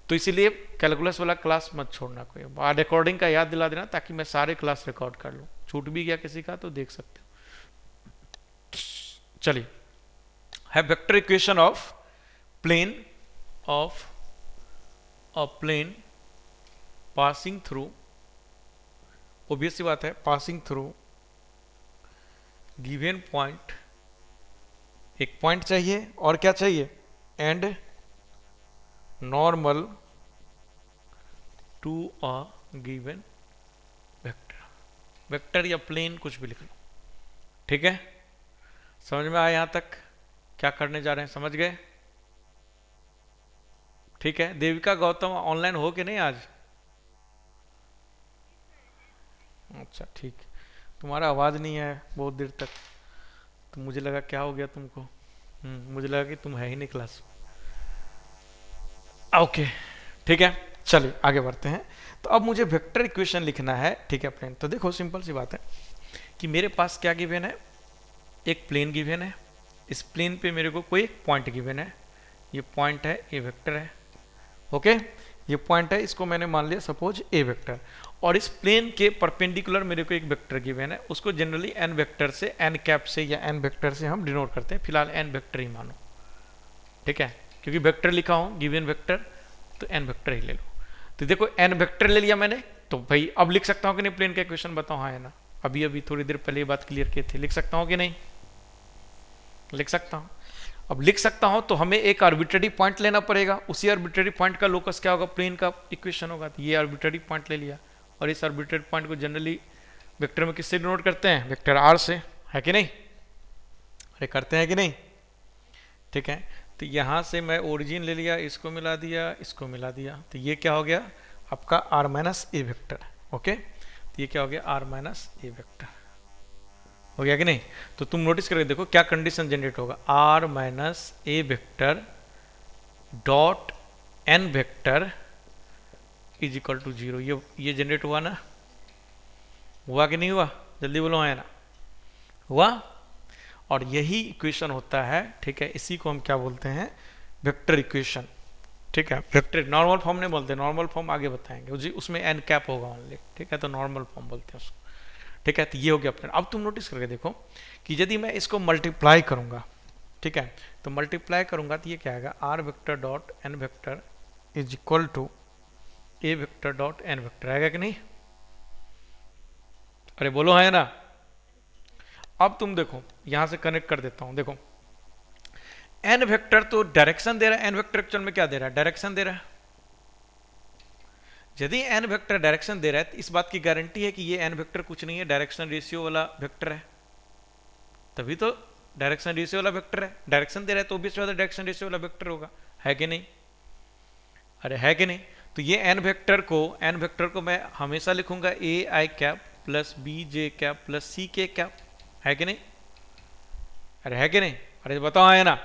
तो इसीलिए कैलकुलस वाला क्लास मत छोड़ना कोई। रिकॉर्डिंग का याद दिला देना ताकि मैं सारे क्लास रिकॉर्ड कर लूँ, छूट भी गया किसी का तो देख सकते हो। चलिए, है vector equation of plane of a plane passing through, obvious सी बात है, पासिंग थ्रू गिवन पॉइंट, एक पॉइंट चाहिए और क्या चाहिए, and normal to a given vector, vector या प्लेन कुछ भी लिख लो, ठीक है। समझ में आया यहां तक क्या करने जा रहे हैं, समझ गए? ठीक है। देविका गौतम ऑनलाइन हो कि नहीं आज? अच्छा ठीक। तुम्हारा आवाज नहीं आया बहुत देर तक, तो मुझे लगा क्या हो गया तुमको। मुझे लगा कि तुम है ही नहीं क्लास। ओके ठीक है, चलिए आगे बढ़ते हैं। तो अब मुझे वेक्टर इक्वेशन लिखना है, ठीक है, प्लेन। तो देखो सिंपल सी बात है कि मेरे पास क्या गिवन है, एक प्लेन गिवन है, इस प्लेन पे मेरे को कोई एक पॉइंट गिवन है, ये पॉइंट है, ये वेक्टर है, ओके। ये पॉइंट है, इसको मैंने मान लिया सपोज ए वेक्टर, और इस प्लेन के परपेंडिकुलर मेरे को एक वेक्टर गिवन है, उसको जनरली एन वेक्टर से, एन कैप से या एन वेक्टर से हम डिनोट करते हैं, फिलहाल एन वेक्टर ही मानो, ठीक है, क्योंकि वेक्टर लिखा हो गिवन वेक्टर तो एन वेक्टर ही ले लो। तो देखो एन वेक्टर ले लिया मैंने, तो भाई अब लिख सकता हूँ कि नहीं प्लेन का इक्वेशन, बताओ हाँ है ना। अभी अभी थोड़ी देर पहले ये बात क्लियर की थी, लिख सकता हूँ कि नहीं? लिख सकता हूँ। अब लिख सकता हूँ तो हमें एक आर्बिट्रेरी पॉइंट लेना पड़ेगा, उसी आर्बिट्रेरी पॉइंट का लोकस क्या होगा, प्लेन का इक्वेशन होगा। तो ये आर्बिट्रेरी पॉइंट ले लिया, और इस आर्बिट्रेरी पॉइंट को जनरली वेक्टर में किससे डिनोट करते हैं, वेक्टर आर से, है कि नहीं? अरे करते हैं कि नहीं? ठीक है। तो यहाँ से मैं ओरिजिन ले लिया, इसको मिला दिया, इसको मिला दिया, तो ये क्या हो गया आपका R minus A vector, okay. तो ये क्या हो गया आर माइनस ए वेक्टर, हो गया कि नहीं? तो तुम नोटिस करके देखो क्या कंडीशन जनरेट होगा, R minus A vector dot N vector is equal to 0। ये जनरेट हुआ ना, हुआ कि नहीं हुआ? जल्दी बोलो है ना, हुआ। और यही इक्वेशन होता है, ठीक है, इसी को हम क्या बोलते हैं, वेक्टर इक्वेशन, ठीक है। वेक्टर नॉर्मल फॉर्म नहीं बोलते, नॉर्मल फॉर्म आगे बताएंगे, उसमें एन कैप होगा ओनली, ठीक है, तो नॉर्मल फॉर्म बोलते हैं उसको, ठीक है। तो ये हो गया अपने। अब तुम नोटिस करके देखो कि यदि मैं इसको मल्टीप्लाई करूंगा, ठीक है, तो मल्टीप्लाई करूंगा तो ये क्या आएगा, R vector dot N vector is equal to A vector dot N vector, आएगा कि नहीं? अरे बोलो है ना। अब तुम देखो यहां से कनेक्ट कर देता हूं, देखो एन वेक्टर तो डायरेक्शन दे रहा है, एन वेक्टर एक्चुअल में क्या दे रहा है, डायरेक्शन दे रहा है। यदि एन वेक्टर डायरेक्शन दे रहा है तो इस बात की गारंटी है कि ये एन वेक्टर कुछ नहीं है, डायरेक्शन रेशियो वाला वेक्टर है, तभी तो डायरेक्शन रेशियो वाला वेक्टर है। डायरेक्शन दे रहा है तो ऑब्वियस बात है डायरेक्शन रेशियो वाला वेक्टर होगा, है कि नहीं? अरे है कि नहीं? तो ये एन वेक्टर को मैं हमेशा लिखूंगा a i cap plus b j cap plus c k cap, है कि नहीं? अरे है कि नहीं? अरे बताओ है ना,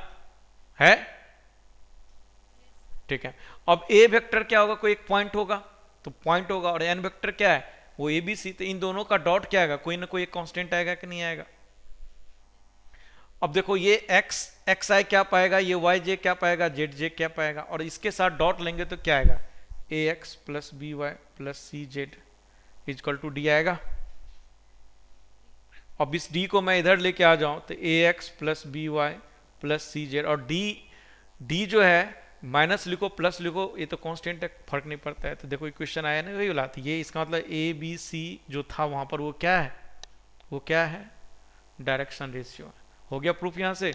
है, ठीक है। अब ए वेक्टर क्या होगा, कोई एक पॉइंट होगा, तो पॉइंट होगा, और एन वेक्टर क्या है, वो ए बी सी, तो इन दोनों का डॉट क्या आएगा, कोई ना कोई एक कांस्टेंट आएगा कि नहीं आएगा? अब देखो ये एक्स आई क्या पाएगा, ये वाई जे क्या पाएगा, जेड जे क्या पाएगा, और इसके साथ डॉट लेंगे तो क्या आएगा, a x plus B Y plus C z equal to d आएगा। अब इस डी को मैं इधर लेके आ जाऊं तो a x plus B Y plus C z, और डी जो है माइनस लिखो प्लस लिखो, ये तो कांस्टेंट है, फर्क नहीं पड़ता है। तो देखो इक्वेशन आया ना वही वाला, तो ये इसका मतलब ए बी सी जो था वहां पर वो क्या है, वो क्या है, डायरेक्शन रेशियो है। हो गया प्रूफ, यहां से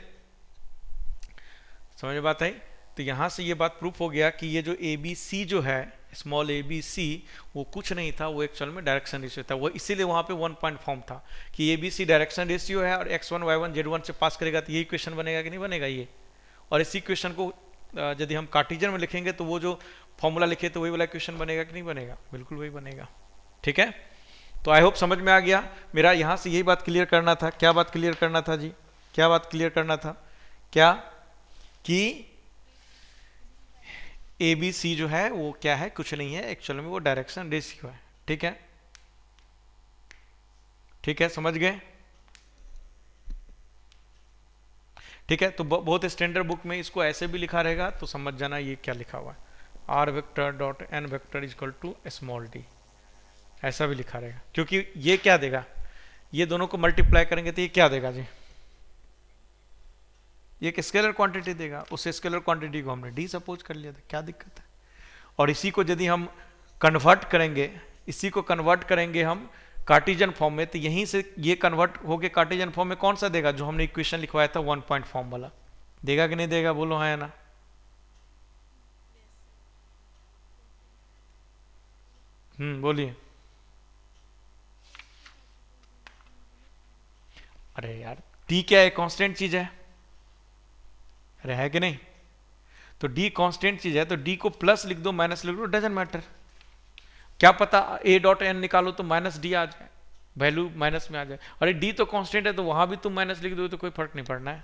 समझ में बात आई? तो यहां से ये बात प्रूफ हो गया कि ये जो ए बी सी जो है, स्मॉल ए बी सी, वो कुछ नहीं था, वो एक्चुअल में डायरेक्शन रेशियो था। वो इसीलिए वहां पे 1 पॉइंट फॉर्म था कि A B C direction ratio है, और x1 y1 z1 से पास करेगा तो ये इक्वेशन बनेगा कि नहीं बनेगा ये। और इसी इक्वेशन को यदि हम कार्टेशियन में लिखेंगे तो वो जो फॉर्मूला लिखे तो वही वाला इक्वेशन बनेगा कि नहीं बनेगा, बिल्कुल वही बनेगा, ठीक है। तो आई होप समझ में आ गया। मेरा यहां से यही बात क्लियर करना था। क्या बात क्लियर करना था जी, क्या बात क्लियर करना था, क्या कि ए बी सी जो है वो क्या है, कुछ नहीं है, एक्चुअल में वो डायरेक्शन रेशियो है, ठीक है, ठीक है, समझ गए? ठीक है। तो बहुत स्टैंडर्ड बुक में इसको ऐसे भी लिखा रहेगा, तो समझ जाना ये क्या लिखा हुआ है, R vector dot N vector is equal to small D, ऐसा भी लिखा रहेगा। क्योंकि ये क्या देगा, ये दोनों को मल्टीप्लाई करेंगे तो ये क्या देगा जी, ये एक स्केलर क्वांटिटी देगा। उस स्केलर क्वांटिटी को हमने डी सपोज कर लिया था, क्या दिक्कत है? और इसी को यदि हम कन्वर्ट करेंगे, इसी को कन्वर्ट करेंगे हम कार्टेशियन फॉर्म में, तो यहीं से ये कन्वर्ट होके कार्टेशियन फॉर्म में कौन सा देगा, जो हमने इक्वेशन लिखवाया था 1 पॉइंट फॉर्म वाला, देगा कि नहीं देगा, बोलो हाँ या ना? बोलिए। अरे यार, डी क्या है? कांस्टेंट चीज है। अरे है कि नहीं? तो डी कांस्टेंट चीज है, तो डी को प्लस लिख दो, माइनस लिख दो, डजंट मैटर। क्या पता ए डॉट एन निकालो तो माइनस डी आ जाए, वैल्यू माइनस में आ जाए। अरे डी तो कांस्टेंट है, तो वहां भी तुम माइनस लिख दो तो कोई फर्क नहीं पड़ना है।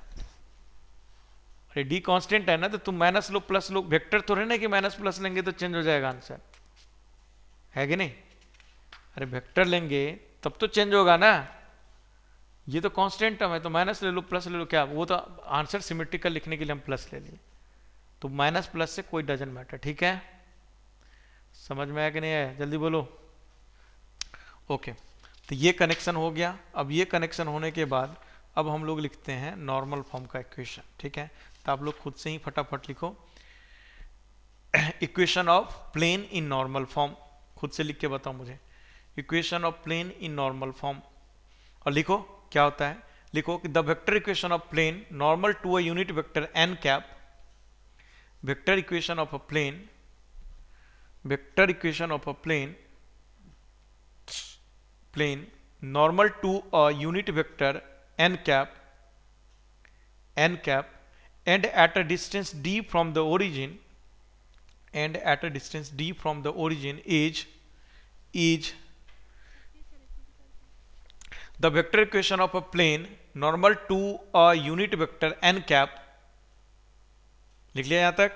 अरे डी कांस्टेंट है ना, तो तुम minus low plus low, vector तो है ना कि माइनस प्लस लेंगे तो चेंज हो जाएगा आंसर, है कि नहीं? अरे वेक्टर लेंगे तब तो चेंज होगा ना। ये तो कांस्टेंट टर्म है, तो माइनस ले लो प्लस ले लो, क्या वो तो आंसर सिमेट्रिकल लिखने के लिए हम प्लस ले लिए, तो माइनस प्लस से कोई डजंट मैटर। ठीक है, समझ में आया कि नहीं आया? जल्दी बोलो। ओके, तो ये कनेक्शन हो गया। अब ये कनेक्शन होने के बाद अब हम लोग लिखते हैं नॉर्मल फॉर्म का इक्वेशन। ठीक है, तो आप लोग खुद से ही फटाफट लिखो equation of plane in normal form. खुद से लिख के बताओ मुझे, equation of plane in normal form. और लिखो क्या होता है, लिखो कि the vector equation of plane normal to a unit vector N cap, vector equation of a plane, vector equation of a plane, plane normal to a unit vector n cap, n cap, and at a distance d from the origin, and at a distance d from the origin is the vector equation of a plane normal to a unit vector n cap। लिख लिया यहां तक?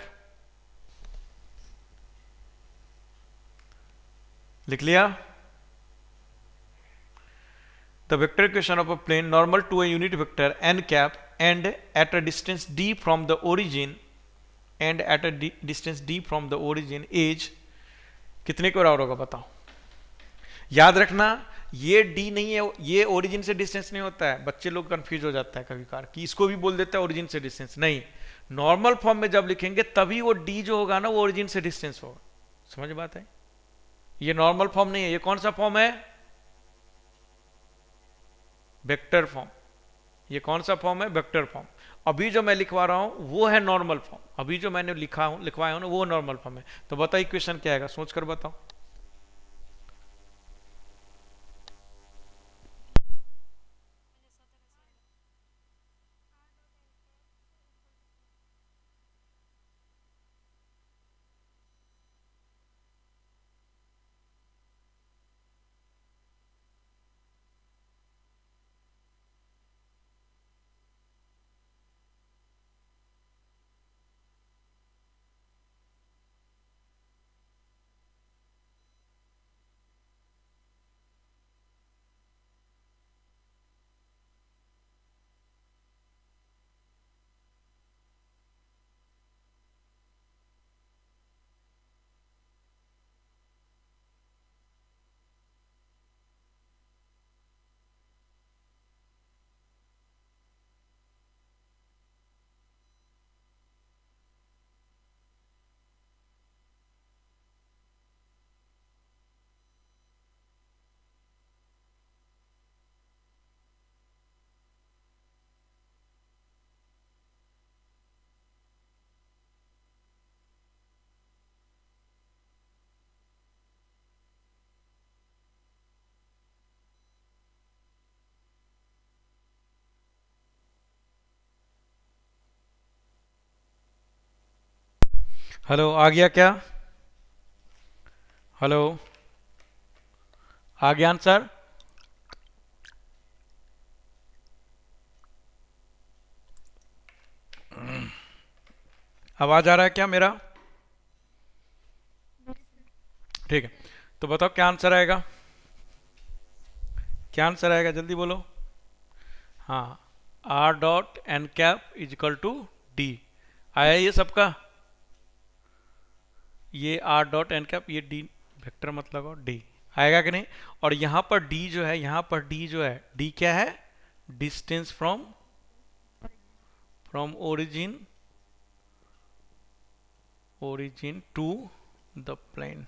लिख लिया? The vector equation of a plane normal to a unit vector n cap and at a distance d from the origin, and at a distance d from the origin is कितने के बराबर होगा बताओ? याद रखना, ये d नहीं है, ये ओरिजिन से डिस्टेंस नहीं होता है। बच्चे लोग कंफ्यूज हो जाता है कभी कभार कि इसको भी बोल देता है ओरिजिन से डिस्टेंस। नहीं, नॉर्मल फॉर्म में जब लिखेंगे तभी वो d जो होगा ना वो ओरिजिन से डिस्टेंस होगा। समझ बात है? ये नॉर्मल फॉर्म नहीं है। ये कौन सा फॉर्म है? Vector form. ये कौन सा फॉर्म है? Vector form. अभी जो मैं लिखवा रहा हूं वो है नॉर्मल फॉर्म। अभी जो मैंने लिखवाया हूं ना वो नॉर्मल फॉर्म है। तो बताओ इक्वेशन क्या आएगा, सोच कर बताओ। हेलो, आ गया क्या? हेलो, आ गया आंसर? आवाज आ रहा है क्या मेरा? ठीक है, तो बताओ क्या आंसर आएगा? क्या आंसर आएगा, जल्दी बोलो। हाँ, R dot N cap is equal to D. आया ये सबका? ये आर डॉट एन कैप, ये डी वेक्टर मत लगाओ, डी आएगा कि नहीं? और यहां पर डी जो है, यहां पर डी जो है, डी क्या है? Distance from origin, origin to the plane.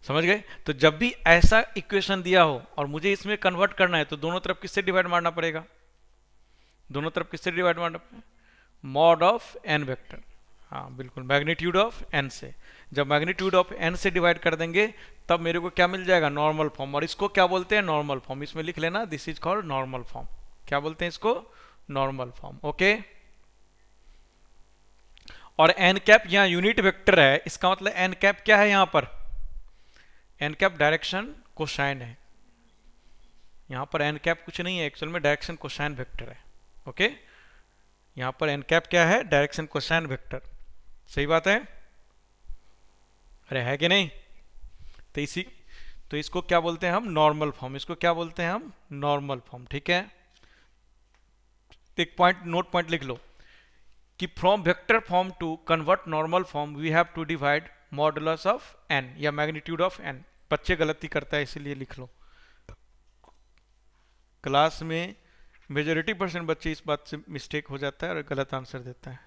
समझ गए? तो जब भी ऐसा इक्वेशन दिया हो और मुझे इसमें कन्वर्ट करना है तो दोनों तरफ किससे डिवाइड मारना पड़ेगा? दोनों तरफ किससे डिवाइड मारना पड़ेगा? Mod of N vector. हाँ बिल्कुल, मैग्नीट्यूड ऑफ एन से। जब मैग्नीट्यूड ऑफ n से डिवाइड कर देंगे तब मेरे को क्या मिल जाएगा, नॉर्मल फॉर्म। और इसको क्या बोलते हैं, नॉर्मल फॉर्म। इसमें लिख लेना, this is called normal form. क्या बोलते हैं इसको, नॉर्मल फॉर्म। ओके। और एन कैप यहाँ यूनिट वेक्टर है, इसका मतलब एन कैप क्या है यहाँ पर, एन कैप डायरेक्शन कोसाइन है। यहाँ पर एन कैप कुछ नहीं है, एक्चुअल में डायरेक्शन कोसाइन वेक्टर है। ओके। यहाँ पर एन कैप क्या है, डायरेक्शन कोसाइन वेक्टर। सही बात है, अरे है कि नहीं। तो इसी, तो इसको क्या बोलते हैं हम, नॉर्मल फॉर्म। इसको क्या बोलते हैं हम, नॉर्मल फॉर्म। ठीक है। एक पॉइंट, नोट पॉइंट लिख लो कि from vector form to convert normal form we have to divide modulus of N या मैग्नीट्यूड ऑफ एन। बच्चे गलती करता है इसीलिए लिख लो, क्लास में मेजोरिटी % बच्चे इस बात से मिस्टेक हो जाता है और गलत आंसर देता है।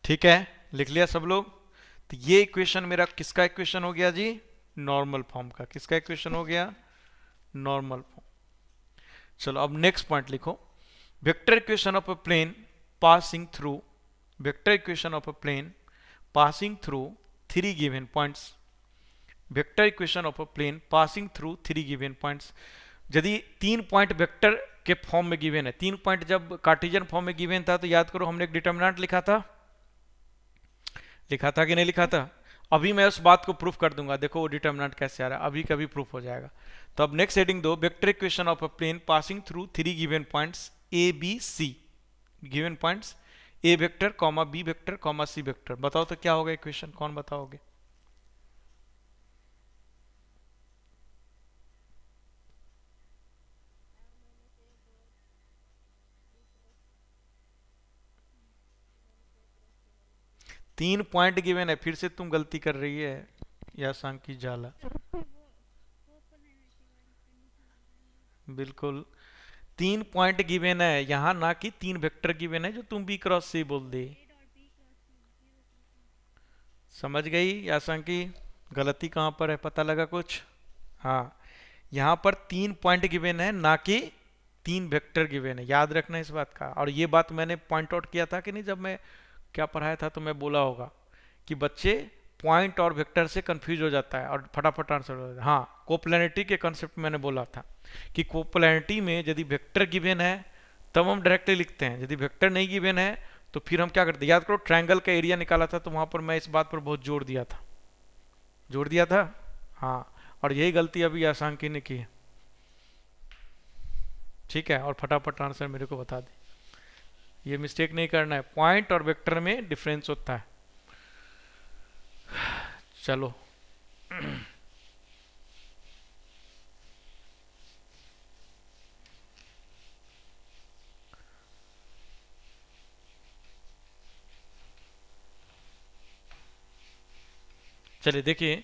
ठीक है, लिख लिया सब लोग। तो ये इक्वेशन मेरा किसका इक्वेशन हो गया जी, नॉर्मल फॉर्म का। किसका इक्वेशन हो गया, नॉर्मल फॉर्म। चलो अब नेक्स्ट पॉइंट लिखो, vector equation of a plane passing through, vector equation of a plane passing through 3 given points. Vector equation of a plane passing through 3 given points. यदि 3 point vector के form में given है, 3 point जब Cartesian form में given था तो याद करो हमने एक डिटर्मिनेंट लिखा था, लिखा था कि नहीं लिखा था। अभी मैं उस बात को प्रूफ कर दूंगा, देखो वो डिटर्मिनेंट कैसे आ रहा है, अभी कभी प्रूफ हो जाएगा। तो अब नेक्स्ट हेडिंग दो, vector equation of a plane passing through 3 given points A B C. Given points A vector comma B vector comma C vector. बताओ तो क्या होगा इक्वेशन, कौन बताओगे। तीन पॉइंट गिवन है, फिर से तुम गलती कर रही है या सांकी जाला। बिल्कुल 3 पॉइंट गिवन है यहाँ, ना कि 3 वेक्टर गिवन है जो तुम बी क्रॉस सी बोल दे। समझ गई या सांकी, गलती कहाँ पर है, पता लगा कुछ। हाँ, यहाँ पर 3 पॉइंट गिवन है, ना कि 3 वेक्टर गिवन है, याद रखना इस बात का। और ये बात मैंने पॉइंट आउट किया था कि नहीं, जब मैं क्या पढ़ाया था तो मैं बोला होगा कि बच्चे पॉइंट और वेक्टर से कंफ्यूज हो जाता है और फटाफट आंसर हो जाता है। हाँ, कोप्लेनिटी के कंसेप्ट मैंने बोला था कि कोप्लेनिटी में यदि वेक्टर गिवन है तब हम डायरेक्टली लिखते हैं, यदि वेक्टर नहीं गिवन है तो फिर हम क्या करते हैं। याद करो ट्रायंगल का एरिया निकाला था तो वहां पर मैं इस बात पर बहुत जोर दिया था, जोर दिया था। हाँ, और यही गलती अभी आसांकी ने की है। ठीक है, और फटाफट आंसर मेरे को बता दे, ये मिस्टेक नहीं करना है, पॉइंट और वेक्टर में डिफरेंस होता है। चलो चलिए देखिए,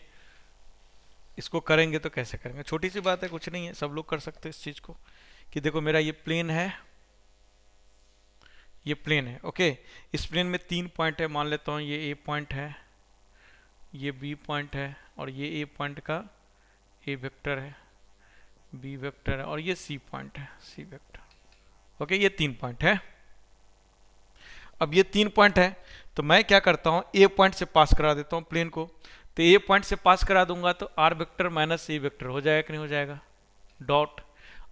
इसको करेंगे तो कैसे करेंगे, छोटी सी बात है, कुछ नहीं है, सब लोग कर सकते हैं इस चीज को। कि देखो मेरा ये प्लेन है, ये प्लेन है। ओके, इस प्लेन में 3 पॉइंट है, मान लेता हूँ ये ए पॉइंट है, ये बी पॉइंट है, और ये ए पॉइंट का ए वेक्टर है, बी वेक्टर है, और ये सी पॉइंट है, सी वेक्टर। ओके, ये 3 पॉइंट है। अब ये 3 पॉइंट है तो मैं क्या करता हूँ, ए पॉइंट से पास करा देता हूँ प्लेन को। तो ए पॉइंट से पास करा दूंगा तो R vector minus A vector हो जाएगा कि नहीं हो जाएगा, डॉट।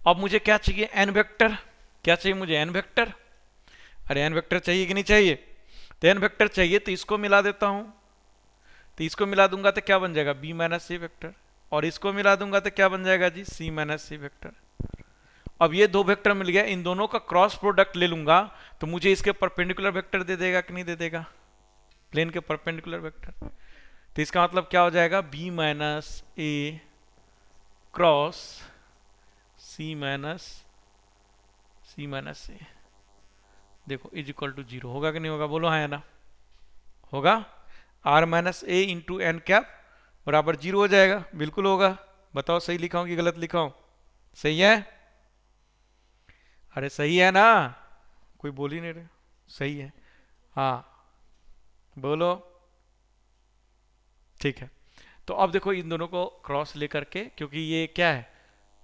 अब मुझे क्या चाहिए, एन वेक्टर। क्या चाहिए मुझे, एन वेक्टर। अरे एन वेक्टर चाहिए कि नहीं चाहिए, तो एन वेक्टर चाहिए तो इसको मिला देता हूं। तो इसको मिला दूंगा तो क्या बन जाएगा, बी माइनस सी वेक्टर। और इसको मिला दूंगा तो क्या बन जाएगा जी, सी माइनस सी वेक्टर। अब ये 2 वेक्टर मिल गया, इन दोनों का क्रॉस प्रोडक्ट ले लूंगा तो मुझे इसके परपेंडिकुलर वेक्टर दे देगा कि नहीं दे देगा, प्लेन के परपेंडिकुलर वेक्टर। तो इसका मतलब क्या हो जाएगा, B minus a cross c minus a. देखो इज इक्वल टू 0 होगा कि नहीं होगा, बोलो हाँ या ना, होगा। R minus A into N cap बराबर 0 हो जाएगा, बिल्कुल होगा। बताओ सही लिखा हूं कि गलत लिखा हूं, सही है। अरे सही है ना, कोई बोल ही नहीं रहे, सही है। हाँ बोलो, ठीक है। तो अब देखो इन दोनों को क्रॉस लेकर के, क्योंकि ये क्या है,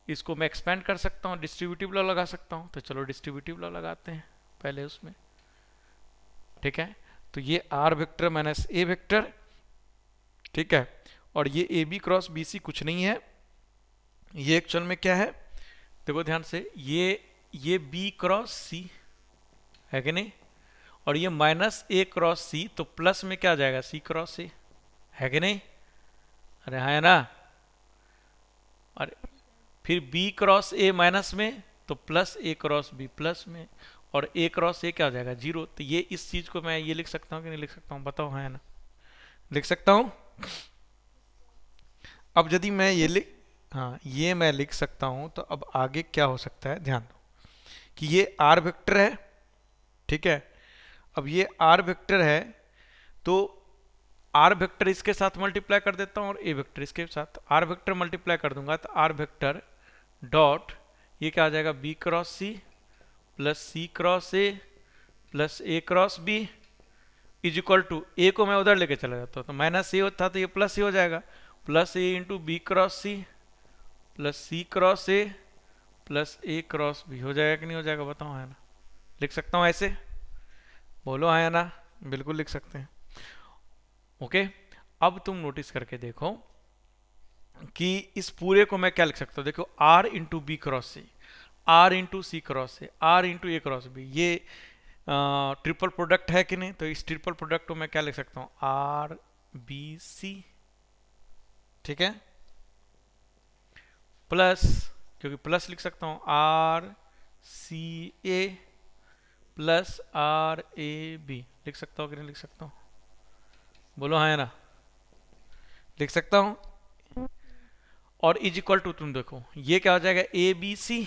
इसको मैं एक्सपेंड कर सकता हूँ, डिस्ट्रीब्यूटिव लॉ लगा सकता हूँ, तो चलो डिस्ट्रीब्यूटिव लॉ लगाते हैं पहले उसमें। ठीक है, तो ये R vector minus A vector, ठीक है, और ये A B cross B C कुछ नहीं है, ये एक्चुअल में क्या है, देखो ध्यान से, ये बी क्रॉस सी है कि नहीं, और ये माइनस ए क्रॉस सी, तो प्लस में क्या आ जाएगा, सी क्रॉस ए, है कि नहीं, अरे हाँ है ना, और फिर बी क्रॉस ए माइनस में, तो प्लस ए क्रॉस बी प्लस में, और ए क्रॉस ए क्या हो जाएगा, जीरो। तो ये इस चीज को मैं ये लिख सकता हूँ कि नहीं लिख सकता हूँ, बताओ, हाँ है ना, लिख सकता हूँ। अब यदि मैं ये लिख, हाँ ये मैं लिख सकता हूँ, तो अब आगे क्या हो सकता है, ध्यान दो कि ये आर वेक्टर है, ठीक है, अब ये आर वेक्टर है, तो आर वेक्टर इसके साथ मल्टीप्लाई कर देता हूँ और ए वेक्टर इसके साथ, आर वेक्टर मल्टीप्लाई कर दूंगा तो आर वेक्टर डॉट ये क्या आ जाएगा, b cross C plus C cross A plus A cross b is equal to, a को मैं उधर लेके चला जाता हूँ, तो माइनस ए होता तो ये प्लस ए हो जाएगा, plus A into B cross C plus C cross A plus A cross B हो जाएगा कि नहीं हो जाएगा, बताओ है ना, लिख सकता हूँ ऐसे, बोलो हाँ या ना, बिल्कुल लिख सकते हैं। ओके, अब तुम नोटिस करके देखो कि इस पूरे को मैं क्या लिख सकता हूँ, देखो R into B cross C, R into C cross A, R into A cross B, ये ट्रिपल प्रोडक्ट है कि नहीं, तो इस ट्रिपल प्रोडक्ट को मैं क्या लिख सकता हूँ, आर बी सी, ठीक है, प्लस, क्योंकि प्लस लिख सकता हूँ R C A plus R A B, लिख सकता हूँ कि नहीं लिख सकता हूँ, बोलो हाँ या ना, लिख सकता हूँ। और इज इक्वल टू, तुम देखो ये क्या हो जाएगा, ए बी सी,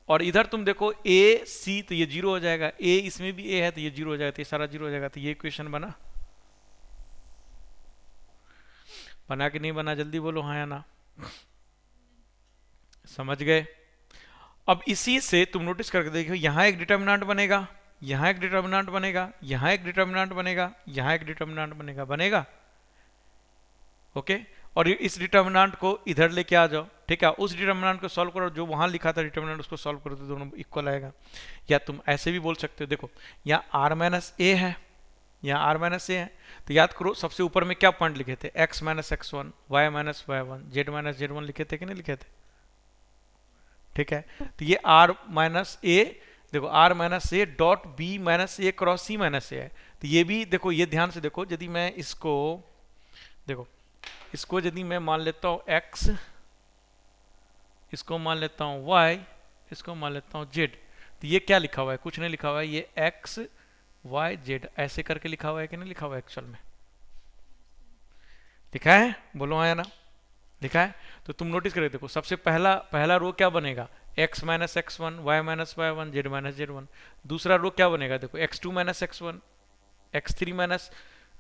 और इधर तुम देखो ए सी, तो ये जीरो हो जाएगा, ए इसमें भी ए है तो ये जीरो हो जाएगा, तो ये सारा जीरो हो जाएगा, तो ये इक्वेशन बना, बना कि नहीं बना, जल्दी बोलो हाँ या ना, समझ गए। अब इसी से तुम नोटिस करके देखो, यहां एक डिटर्मिनेंट बनेगा, यहां एक डिटर्मिनेंट बनेगा, यहां एक डिटर्मिनेंट बनेगा, यहां एक डिटर्मिनेंट बनेगा, बनेगा, ओके, और इस डिटर्मिनेंट को इधर लेके आ जाओ, ठीक है, उस डिटर्मिनेंट को सॉल्व करो, जो वहां लिखा था डिटर्मिनेंट उसको सॉल्व करो, तो दोनों इक्वल आएगा। या तुम ऐसे भी बोल सकते हो, देखो यहाँ आर माइनस ए है, यहाँ आर माइनस ए है, तो याद करो सबसे ऊपर में क्या पॉइंट लिखे थे, X minus X one, Y minus Y one, Z minus Z one लिखे थे कि नहीं लिखे थे, ठीक है, तो ये आर माइनस ए, देखो r minus a dot b minus a cross c minus a है, तो ये भी देखो, ये ध्यान से देखो, यदि मैं इसको देखो, इसको यदि मैं मान लेता हूं x, इसको मान लेता हूं y, इसको मान लेता हूं z, तो ये क्या लिखा हुआ है, कुछ नहीं लिखा हुआ है, ये x y z ऐसे करके लिखा हुआ है कि नहीं लिखा हुआ है, एक्चुअल में लिखा है, बोलो हाँ या ना, लिखा है। तो तुम नोटिस करके देखो, सबसे पहला पहला रो क्या बनेगा, x minus X one, Y minus Y one, Z minus Z one, दूसरा रो क्या बनेगा, देखो x2 two minus X one, x3 minus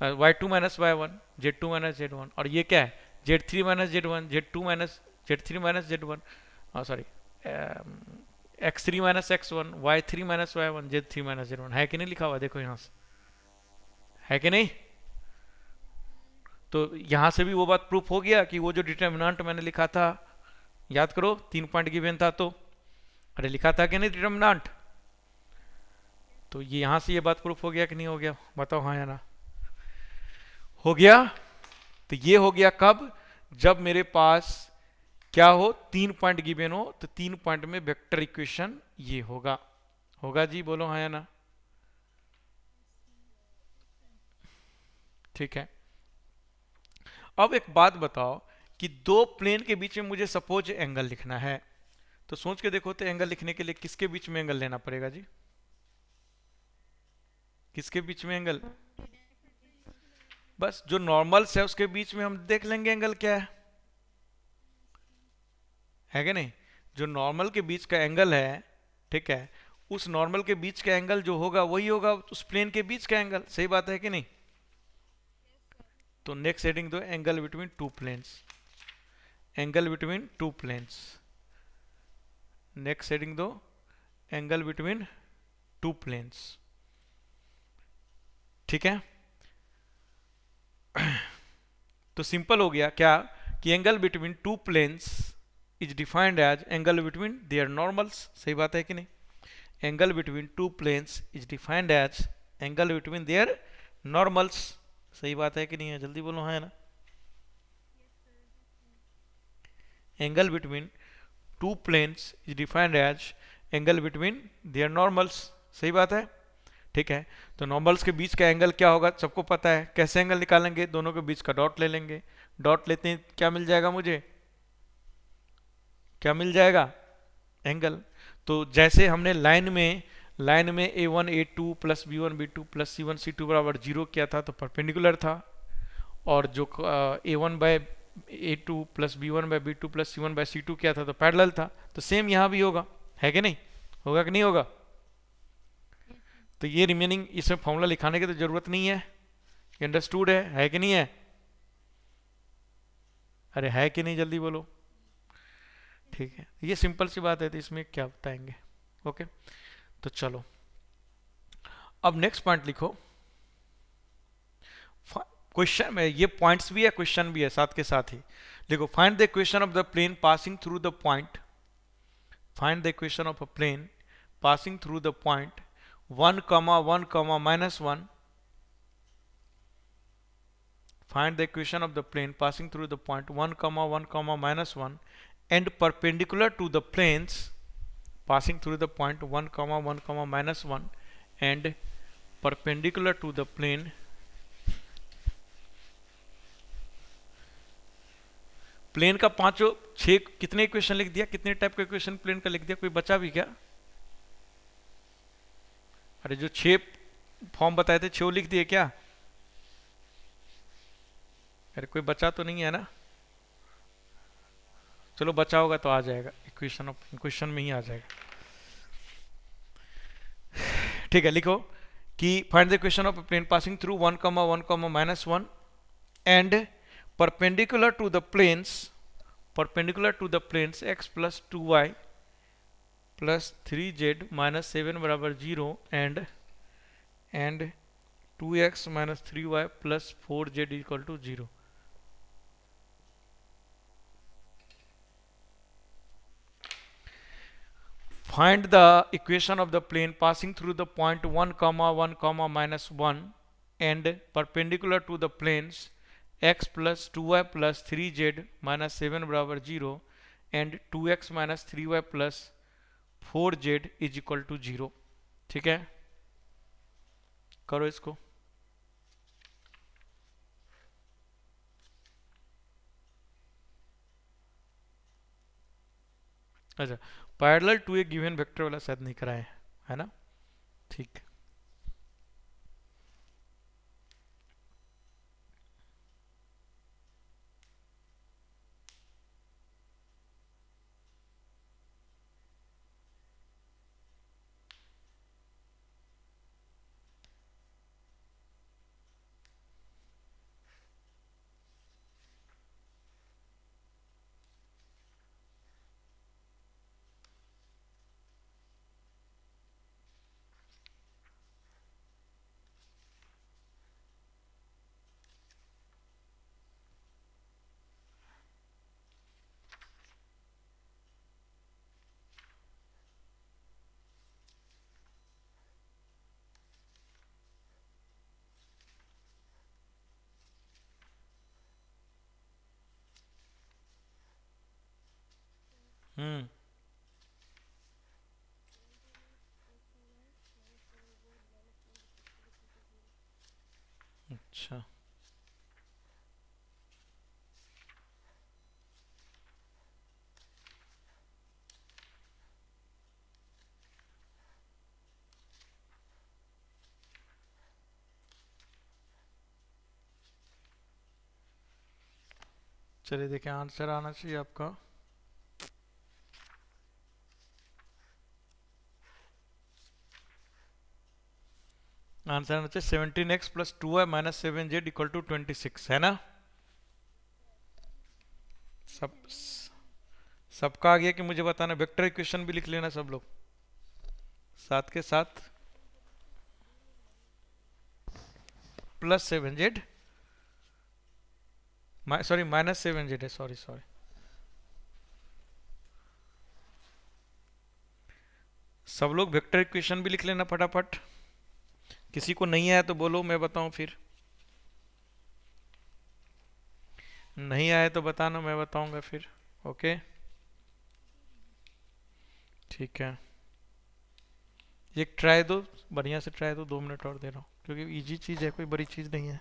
Y two minus Y one, Z two minus Z one, और ये क्या है, Z three minus Z one, Z two minus Z three minus Z one, sorry X three minus X one, Y three minus Y one, Z three minus Z one, है कि नहीं लिखा हुआ, देखो यहाँ से, है कि नहीं, तो यहां से भी वो बात प्रूफ हो गया कि वो जो डिटर्मिनेंट मैंने लिखा था, याद करो 3 पॉइंट गिवन था, तो अरे लिखा था कि नहीं डिटर्मिनेंट, तो ये यहां से ये बात प्रूफ हो गया कि नहीं हो गया, बताओ हाँ या ना, हो गया। तो ये हो गया कब, जब मेरे पास क्या हो, 3 पॉइंट गिवन हो, तो 3 पॉइंट में वेक्टर इक्वेशन ये होगा, होगा जी, बोलो हाँ या ना, ठीक है। अब एक बात बताओ कि दो प्लेन के बीच में मुझे सपोज एंगल लिखना है, तो सोच के देखो, तो एंगल लिखने के लिए किसके बीच में एंगल लेना पड़ेगा जी, किसके बीच में एंगल, बस जो नॉर्मल है उसके बीच में हम देख लेंगे एंगल क्या है कि नहीं, जो नॉर्मल के बीच का एंगल है, ठीक है, उस नॉर्मल के बीच का एंगल जो होगा वही होगा उस प्लेन के बीच का एंगल, सही बात है कि नहीं, तो नेक्स्ट हेडिंग दो, angle between two planes, angle between two planes, next heading दो, एंगल बिटवीन टू प्लेन्स, ठीक है। तो सिंपल हो गया क्या कि angle between two planes is defined as angle between their normals. सही बात है कि नहीं? Angle between two planes is defined as angle between their normals. सही बात है कि नहीं है? जल्दी बोलो, हाँ है ना? Angle between two planes is defined as angle between their normals. सही बात है, ठीक है। तो नॉर्मल्स के बीच का एंगल क्या होगा सबको पता है। कैसे एंगल निकालेंगे? दोनों के बीच का डॉट ले लेंगे। डॉट लेते हैं, क्या मिल जाएगा मुझे? क्या मिल जाएगा? एंगल। तो जैसे हमने लाइन में a1 a2 plus b1 b2 plus c1 c2 बराबर 0 किया था तो परपेंडिकुलर था, और जो a1 by a2 plus b1 by b2 plus c1 by c2 किया था तो पैरेलल था। तो सेम यहाँ भी होगा, है कि नहीं? होगा कि नहीं होगा? तो ये रिमेनिंग इसमें फॉर्मूला लिखाने की तो जरूरत नहीं है, अंडरस्टूड है कि नहीं है? अरे है कि नहीं, जल्दी बोलो। ठीक है, ये सिंपल सी बात है, तो इसमें क्या बताएंगे। ओके, तो चलो अब नेक्स्ट पॉइंट लिखो। क्वेश्चन में ये पॉइंट्स भी है, क्वेश्चन भी है साथ के साथ ही। देखो, find the equation of the plane passing through the point, find the equation of a plane passing through the point 1, 1, -1. Find the equation of the plane passing through the point 1, 1, -1 and perpendicular to the planes passing through the point 1, 1, -1 and perpendicular to the plane plane का पांचों छह कितने equation लिख दिया? कितने type का equation plane का लिख दिया? कोई बचा भी क्या? अरे जो छह फॉर्म बताए थे, छह लिख दिए क्या? अरे कोई बचा तो नहीं है ना? चलो बचा होगा तो आ जाएगा, इक्वेशन में ही आ जाएगा। ठीक है, लिखो कि find the equation of plane passing through 1, 1, -1 and perpendicular to the planes x plus 2y plus 3z minus 7 बराबर 0 and 2x minus 3y plus 4z equal to 0। Find the equation of the plane passing through the point 1, 1, -1 and perpendicular to the planes x plus 2y plus 3z minus 7 बराबर 0 and 2x minus 3y plus 4z is equal to 0। ठीक है, करो इसको। अच्छा, parallel to a given vector वाला शायद नहीं कराए, है ना? ठीक, अच्छा, चलिए देखें, आंसर आना चाहिए आपका। आंसर आना चाहिए 17x plus 2y minus 7z equal to 26, है ना? सब सबका आ गया कि मुझे बताना? वेक्टर इक्वेशन भी लिख लेना सब लोग साथ के साथ। प्लस 7z सॉरी -7z है, सॉरी सॉरी। सब लोग वेक्टर इक्वेशन भी लिख लेना फटाफट। किसी को नहीं आया तो बोलो, मैं बताऊं फिर। नहीं आया तो बताना, मैं बताऊंगा फिर। ओके ठीक है, एक ट्राई दो, बढ़िया से ट्राई दो, 2 मिनट और दे रहा हूँ क्योंकि इजी चीज़ है, कोई बड़ी चीज़ नहीं है।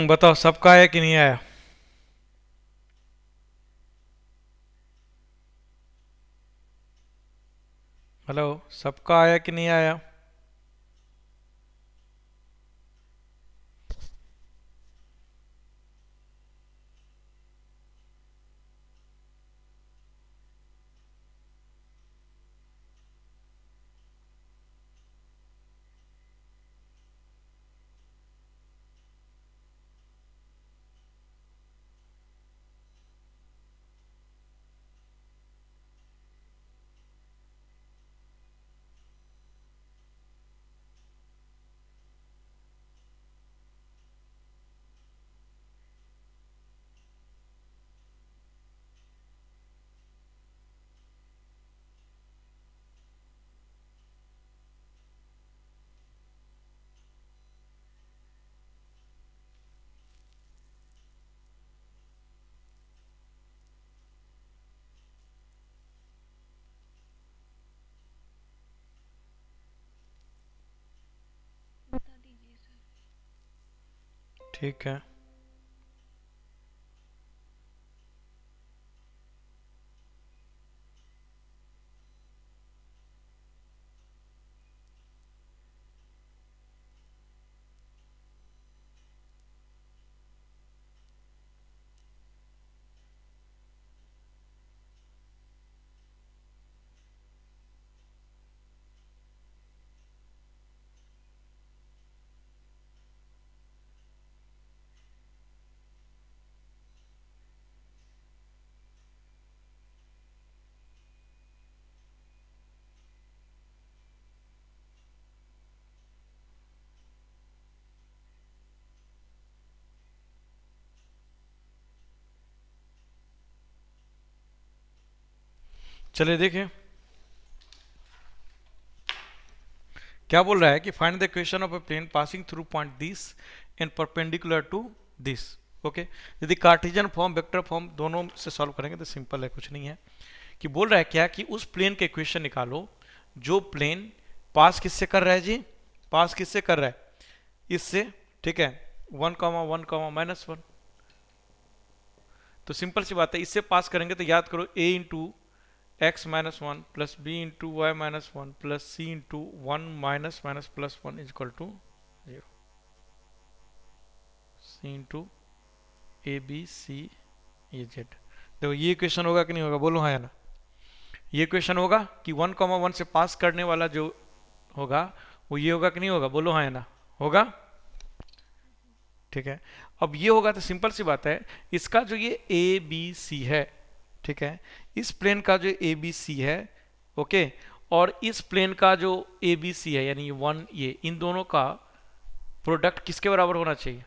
बताओ सबका आया कि नहीं आया? हेलो, सबका आया कि नहीं आया? बता दीजिए सर। ठीक है, चलिए देखें क्या बोल रहा है कि find the equation of a plane passing through point this and perpendicular to this. Okay, यदि कार्टेशियन फॉर्म वेक्टर फॉर्म दोनों से सॉल्व करेंगे तो सिंपल है, कुछ नहीं है। कि बोल रहा है क्या कि उस प्लेन के इक्वेशन निकालो जो प्लेन पास किससे कर रहा है जी, पास किससे कर रहा है, इससे। ठीक है, 1,1,-1। तो सिंपल सी बात है, इससे पास करेंगे तो याद करो a into x minus one plus B into Y minus one plus C into one minus minus plus one is equal to 0। C into A B C ये जेड। देखो ये इक्वेशन होगा कि नहीं होगा, बोलो हाँ या ना। ये इक्वेशन होगा कि 1,1 से पास करने वाला जो होगा वो ये होगा कि नहीं होगा, बोलो हाँ या ना। होगा, ठीक है। अब ये होगा तो सिंपल सी बात है, इसका जो ये ए बी सी है, ठीक है, इस प्लेन का जो ए बी सी है, ओके, और इस प्लेन का जो ए बी सी है यानी ये इन दोनों का प्रोडक्ट किसके बराबर होना चाहिए,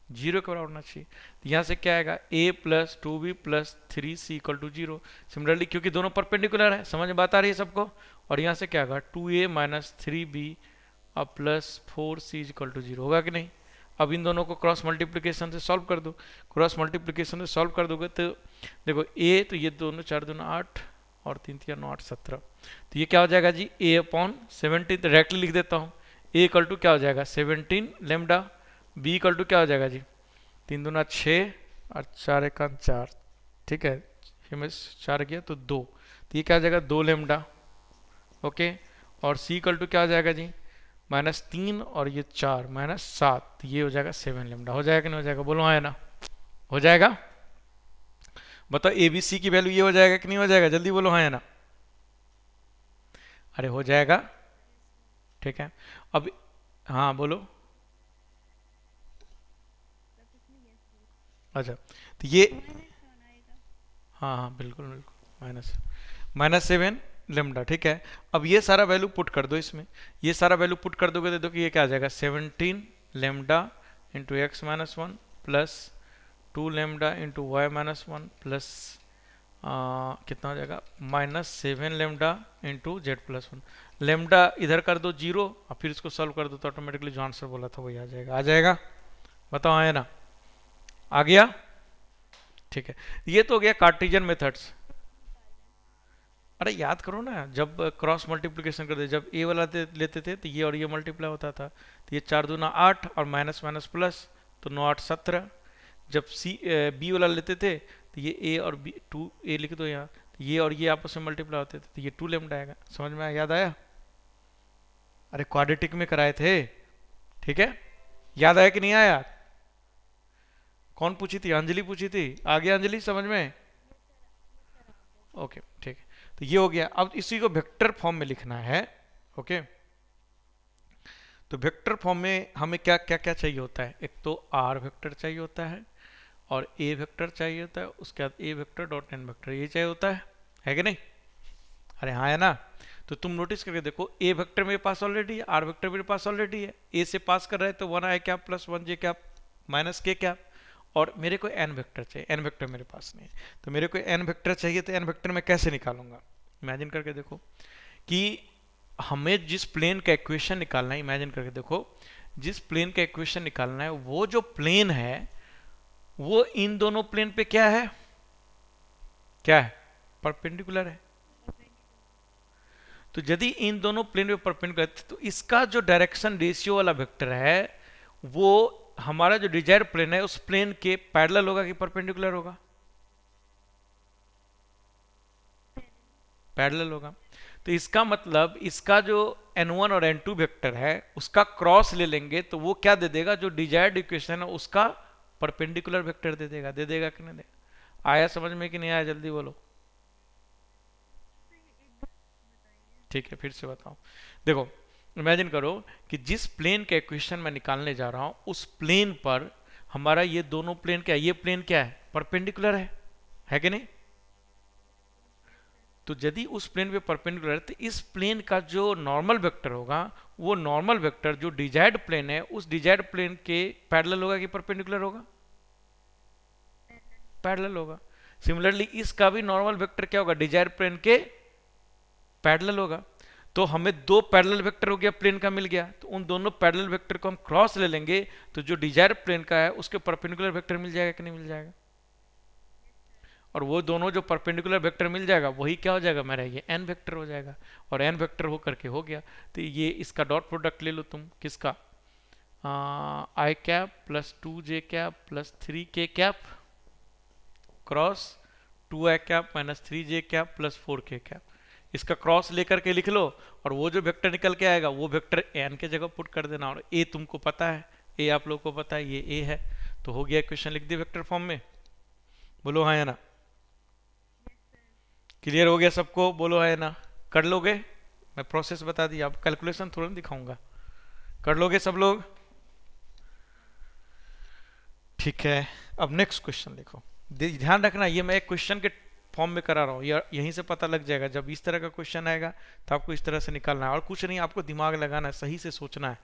0 के बराबर होना चाहिए। तो यहाँ से क्या आएगा, a plus 2b plus 3c equal to 0। Similarly क्योंकि दोनों परपेंडिकुलर है, समझ में बात आ रही है सबको। और यहाँ से क्या आएगा 2a माइनस 3b अब प्लस 4c इक्वल टू 0, होगा कि नहीं। अब इन दोनों को क्रॉस मल्टीप्लिकेशन से सॉल्व कर दो। क्रॉस मल्टीप्लिकेशन से सॉल्व कर दोगे तो देखो a तो ये दोनों 4 दूना 8 और 3 3 9 8 17, तो ये क्या हो जाएगा जी a अपॉन 17। डायरेक्टली लिख देता हूँ, a इक्वल टू क्या हो जाएगा 17 लेमडा, b इक्वल टू क्या हो जाएगा जी 3 दूना 6 और 4 1 4, ठीक है, में 4 गया तो 2, तो ये क्या हो जाएगा 2 लेमडा, ओके। और c इक्वल टू क्या हो जाएगा जी -3 और ये 4 -7, तो ये हो जाएगा 7 लेमडा। हो जाएगा कि नहीं हो जाएगा, बोलो हाँ है ना, हो जाएगा। बताओ ए बी सी की वैल्यू ये हो जाएगा कि नहीं हो जाएगा, जल्दी बोलो हाँ है ना। अरे हो जाएगा, ठीक है। अब हाँ बोलो, अच्छा तो ये हाँ हाँ बिल्कुल बिल्कुल -7 लेमडा, ठीक है। अब ये सारा वैल्यू पुट कर दो इसमें, ये सारा वैल्यू पुट कर दोगे तो देखो ये क्या आ जाएगा 17 lambda into x minus one plus 2 lambda into Y minus one plus कितना हो जाएगा -7 lambda into Z plus one. Lambda इधर कर दो 0 और फिर इसको सॉल्व कर दो तो ऑटोमेटिकली जो आंसर बोला था वही आ जाएगा। आ जाएगा, बताओ आए ना, आ गया, ठीक है। ये तो हो गया कार्टेशियन मेथड्स। अरे याद करो ना, जब क्रॉस मल्टीप्लिकेशन करते जब ए वाला लेते थे तो ये और ये मल्टीप्लाई होता था, तो ये 4 दूना 8 और माइनस माइनस प्लस तो 9 8 17। जब बी वाला लेते थे तो ये ए और बी 2 ए लिख दो यहाँ, तो ये और ये आपस में मल्टीप्लाई होते थे तो ये 2 लेमडा आएगा। समझ में आया, याद आया। अरे क्वाड्रेटिक में कराए थे, ठीक है, याद आया कि नहीं आया। कौन पूछी थी, अंजलि पूछी थी, आ गया अंजलि समझ में, ओके ठीक है। तो ये हो गया। अब इसी को वेक्टर फॉर्म में लिखना है, ओके। तो वेक्टर फॉर्म में हमें क्या क्या क्या चाहिए होता है, एक तो आर वेक्टर चाहिए होता है और ए वेक्टर चाहिए होता है, उसके बाद ए वेक्टर डॉट एन वेक्टर ये चाहिए होता है कि नहीं। अरे हाँ है ना। तो तुम नोटिस करके देखो, ए वेक्टर मेरे पास ऑलरेडी है, आर वेक्टर मेरे पास ऑलरेडी है। ए से पास कर रहे हैं तो 1 आई कैप प्लस 1 जे कैप माइनस के कैप, और मेरे को एन वेक्टर चाहिए, एन वेक्टर मेरे पास नहीं है। तो मेरे को एन वेक्टर चाहिए, तो एन वेक्टर मैं कैसे निकालूंगा, इमेजिन करके देखो कि हमें जिस प्लेन का इक्वेशन निकालना है, इमेजिन करके देखो जिस प्लेन का इक्वेशन निकालना है वो जो प्लेन है वो इन दोनों प्लेन पे क्या है, क्या है, परपेंडिकुलर है। तो यदि इन दोनों प्लेन पे परपेंडिकुलर है तो इसका जो डायरेक्शन रेशियो वाला वेक्टर है वो हमारा जो डिजायर प्लेन है उस प्लेन के पैरेलल होगा कि परपेंडिकुलर होगा, पैरेलल होगा। तो इसका मतलब इसका जो n1 और n2 वेक्टर है उसका क्रॉस ले लेंगे तो वो क्या दे देगा, जो डिजायर्ड इक्वेशन है उसका परपेंडिकुलर वेक्टर दे देगा। दे देगा कि नहीं देगा, आया समझ में कि नहीं आया, जल्दी बोलो। ठीक है फिर से बताओ, देखो इमेजिन करो कि जिस प्लेन का इक्वेशन मैं निकालने जा रहा हूं उस प्लेन पर हमारा ये दोनों प्लेन क्या है, ये प्लेन क्या है, परपेंडिकुलर है कि नहीं। तो यदि उस प्लेन पे परपेंडिकुलर है तो इस प्लेन का जो नॉर्मल वेक्टर होगा वो नॉर्मल वेक्टर जो डिजायर्ड प्लेन है उस डिजायर्ड प्लेन के पैरेलल होगा कि परपेंडिकुलर होगा, पैरेलल होगा। सिमिलरली इसका भी नॉर्मल वेक्टर क्या होगा, डिजायर्ड प्लेन के पैरेलल होगा। तो हमें दो पैरेलल वेक्टर हो गया, प्लेन का मिल गया, तो उन दोनों पैरेलल वेक्टर को हम क्रॉस ले लेंगे तो जो डिजायर प्लेन का है उसके परपेंडिकुलर वेक्टर मिल जाएगा कि नहीं मिल जाएगा। और वो दोनों जो परपेंडिकुलर वेक्टर मिल जाएगा वही क्या हो जाएगा मेरा, ये एन वेक्टर हो जाएगा। और एन वेक्टर हो करके हो गया तो ये इसका डॉट प्रोडक्ट ले लो तुम, किसका, आई कैप प्लस 2 जे कैप प्लस 3 के cap cross 2i cap minus 3j cap plus 4k cap. इसका क्रॉस लेकर के लिख लो और वो जो वेक्टर निकल के आएगा वो वेक्टर एन के जगह पुट कर देना। और ए तुमको पता है, ए आप लोग को पता है, ये ए है, तो हो गया क्वेश्चन लिख दिया वेक्टर फॉर्म में। बोलो हाँ या ना? क्लियर हो गया सबको? बोलो हाँ या ना? कर लोगे? मैं प्रोसेस बता दी, अब कैलकुलेशन थोड़ा ना दिखाऊंगा। कर लोगे सब लोग? ठीक है। अब नेक्स्ट क्वेश्चन देखो, ध्यान रखना ये मैं एक क्वेश्चन के फॉर्म में करा रहा हूँ, यहीं से पता लग जाएगा। जब इस तरह का क्वेश्चन आएगा तो आपको इस तरह से निकालना है, और कुछ नहीं, आपको दिमाग लगाना है, सही से सोचना है।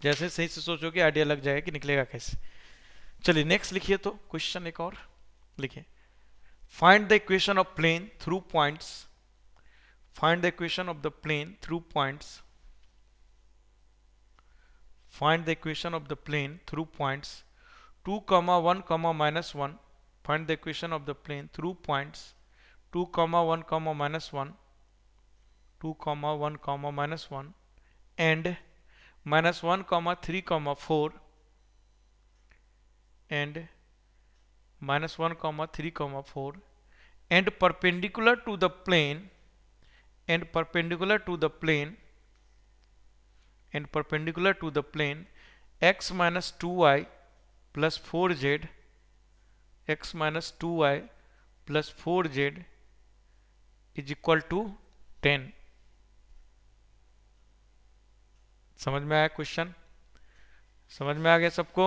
जैसे सही से सोचोगे आइडिया लग जाएगा कि निकलेगा कैसे। चलिए नेक्स्ट लिखिए, तो क्वेश्चन एक और लिखिए। Find the equation of plane through points, find the equation of the plane through points, find the equation of the plane through points 2, 1, -1. Find the equation of the plane through points 2, 1, -1, 2, 1, -1, and -1, 3, 4, and -1, 3, 4, and perpendicular to the plane, and perpendicular to the plane, and perpendicular to the plane x minus 2y plus 4z, x minus 2y plus 4z is equal to 10। समझ में आया question? समझ में आ गया सबको?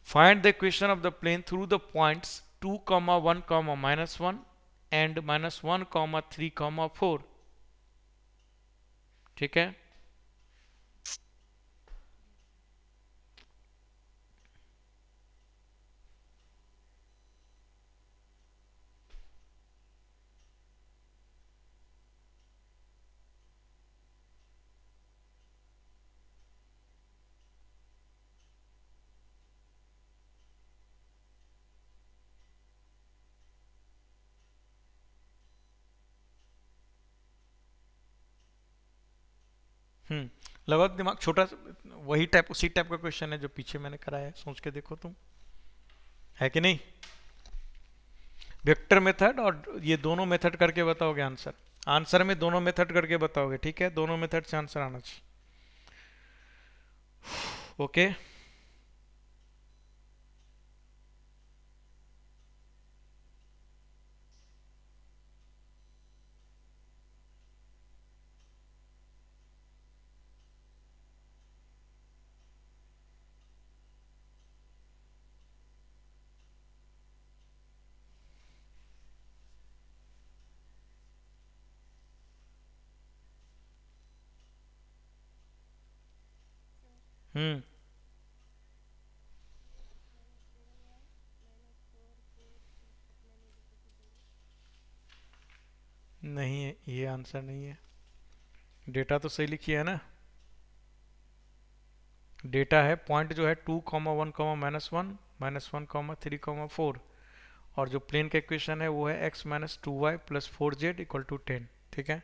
Find the equation of the plane through the points 2, 1, -1 and -1, 3, 4। ठीक है। लगाओ दिमाग, छोटा वही टाइप, उसी टाइप का क्वेश्चन है जो पीछे मैंने कराया है, सोच के देखो तुम, है कि नहीं? वेक्टर मेथड और ये दोनों मेथड करके बताओगे आंसर, आंसर में दोनों मेथड करके बताओगे, ठीक है? दोनों मेथड से आंसर आना चाहिए। ओके। हम्म नहीं है, ये आंसर नहीं है। डेटा तो सही लिखी है ना? डेटा है, पॉइंट जो है 2, 1, -1, -1, 3, 4, और जो प्लेन का इक्वेशन है वो है x minus 2y plus 4z equal to 10। ठीक है।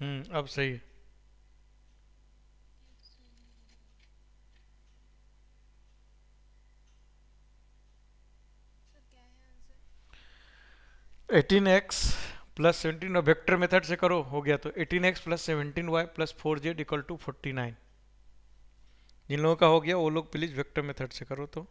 हम्म। अब सही है। एटीन एक्स प्लस 17 और वेक्टर मेथड से करो, हो गया तो 18x plus 17y plus 4z equal to 49। जिन लोगों का हो गया वो लोग प्लीज वेक्टर मेथड से करो तो।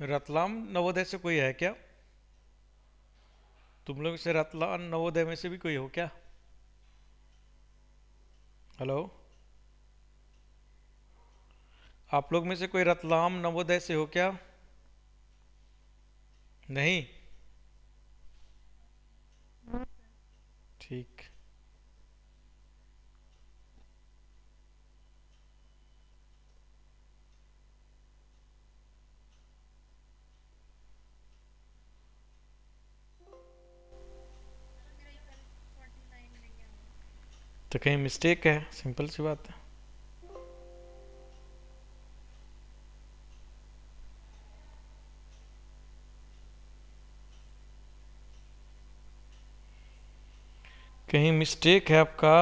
रतलाम नवोदय से कोई है क्या? तुम लोग से रतलाम नवोदय में से भी कोई हो क्या? हेलो। आप लोग में से कोई रतलाम नवोदय से हो क्या? नहीं। ठीक। तो कहीं मिस्टेक है, सिंपल सी बात है। कहीं मिस्टेक है आपका।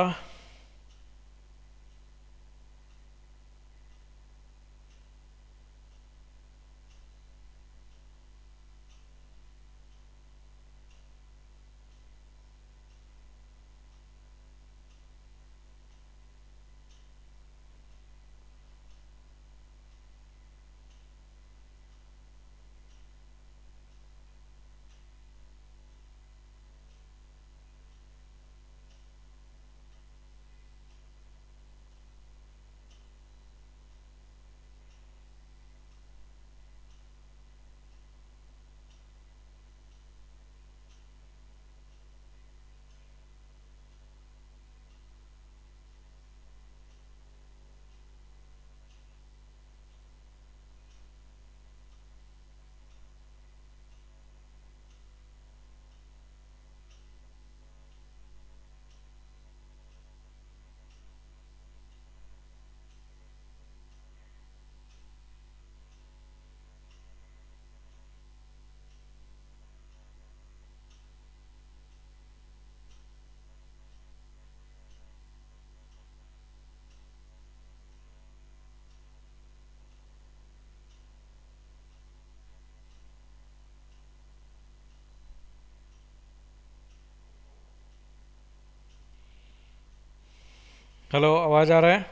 हेलो, आवाज आ रहा है?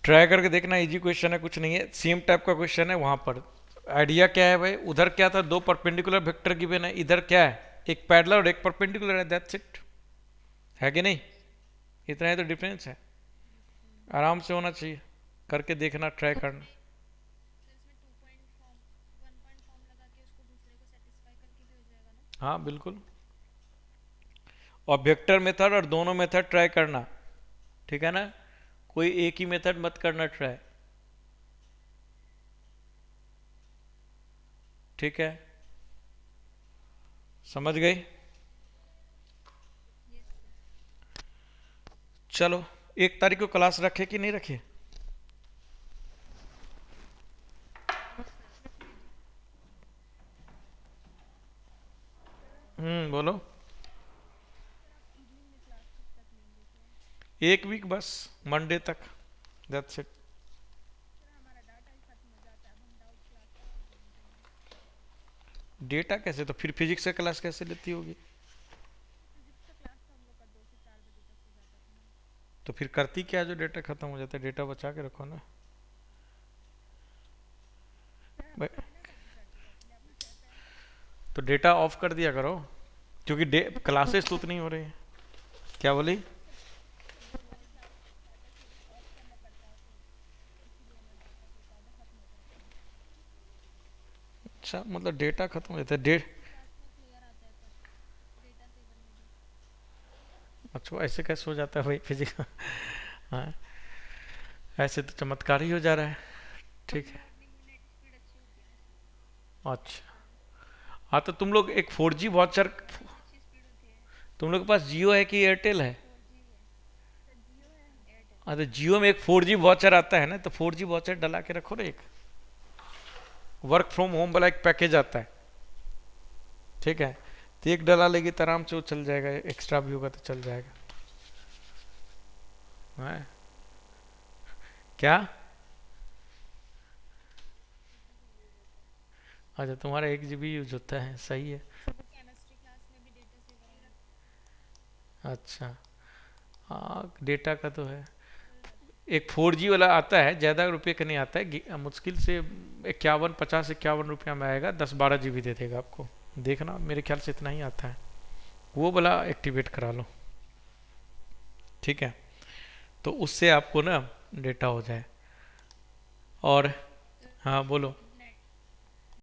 ट्राई करके देखना, इजी क्वेश्चन है, कुछ नहीं है, सेम टाइप का क्वेश्चन है वहां पर। आइडिया क्या है भाई, उधर क्या था, दो परपेंडिकुलर वेक्टर गिवन है, इधर क्या है, एक पैरेलल और एक परपेंडिकुलर है, दैट्स इट। है कि नहीं? इतना ही तो डिफरेंस है। आराम से होना चाहिए, करके देखना, ट्राई करना। हाँ बिल्कुल। और वेक्टर मेथड और दोनों मेथड ट्राई करना, ठीक है ना? कोई एक ही मेथड मत करना ट्राई, ठीक है? समझ गई? चलो, 1 तारीख को क्लास रखे कि नहीं रखे? बोलो। 1 वीक बस, मंडे तक, दैट्स इट। डेटा कैसे, तो फिर फिजिक्स का क्लास कैसे लेती होगी? तो फिर करती क्या जो डेटा खत्म हो जाता है, डेटा बचा के रखो ना भाई। तो डेटा ऑफ कर दिया करो, क्योंकि क्लासेस तो उतनी हो रही है। क्या बोली? अच्छा, मतलब डेटा खत्म हो जाता है, अच्छा ऐसे कैसे हो जाता है भाई फिजिक्स? हाँ, ऐसे तो चमत्कार ही हो जा रहा है। ठीक है। अच्छा। हाँ तो तुम लोग एक 4G वॉचर, तुम लोग के पास जियो है कि एयरटेल है? हाँ तो जियो में एक 4G वॉचर आता है ना, तो 4G वॉचर डला के रखो ना, एक वर्क फ्रॉम होम वाला एक पैकेज आता है, ठीक है? तो एक डला लेगी तो आराम से वो चल जाएगा, एक्स्ट्रा भी होगा तो चल जाएगा। हाँ। क्या? अच्छा, तुम्हारा 1 GB यूज होता है, सही है। अच्छा। हाँ, डेटा का तो है। एक 4G वाला आता है, ज़्यादा रुपये का नहीं आता है, मुश्किल से 51, 50, 51 रुपया में आएगा, 10-12 GB दे देगा आपको। देखना, मेरे ख्याल से इतना ही आता है, वो वाला एक्टिवेट करा लो, ठीक है? तो उससे आपको ना डेटा हो जाए। और हाँ बोलो।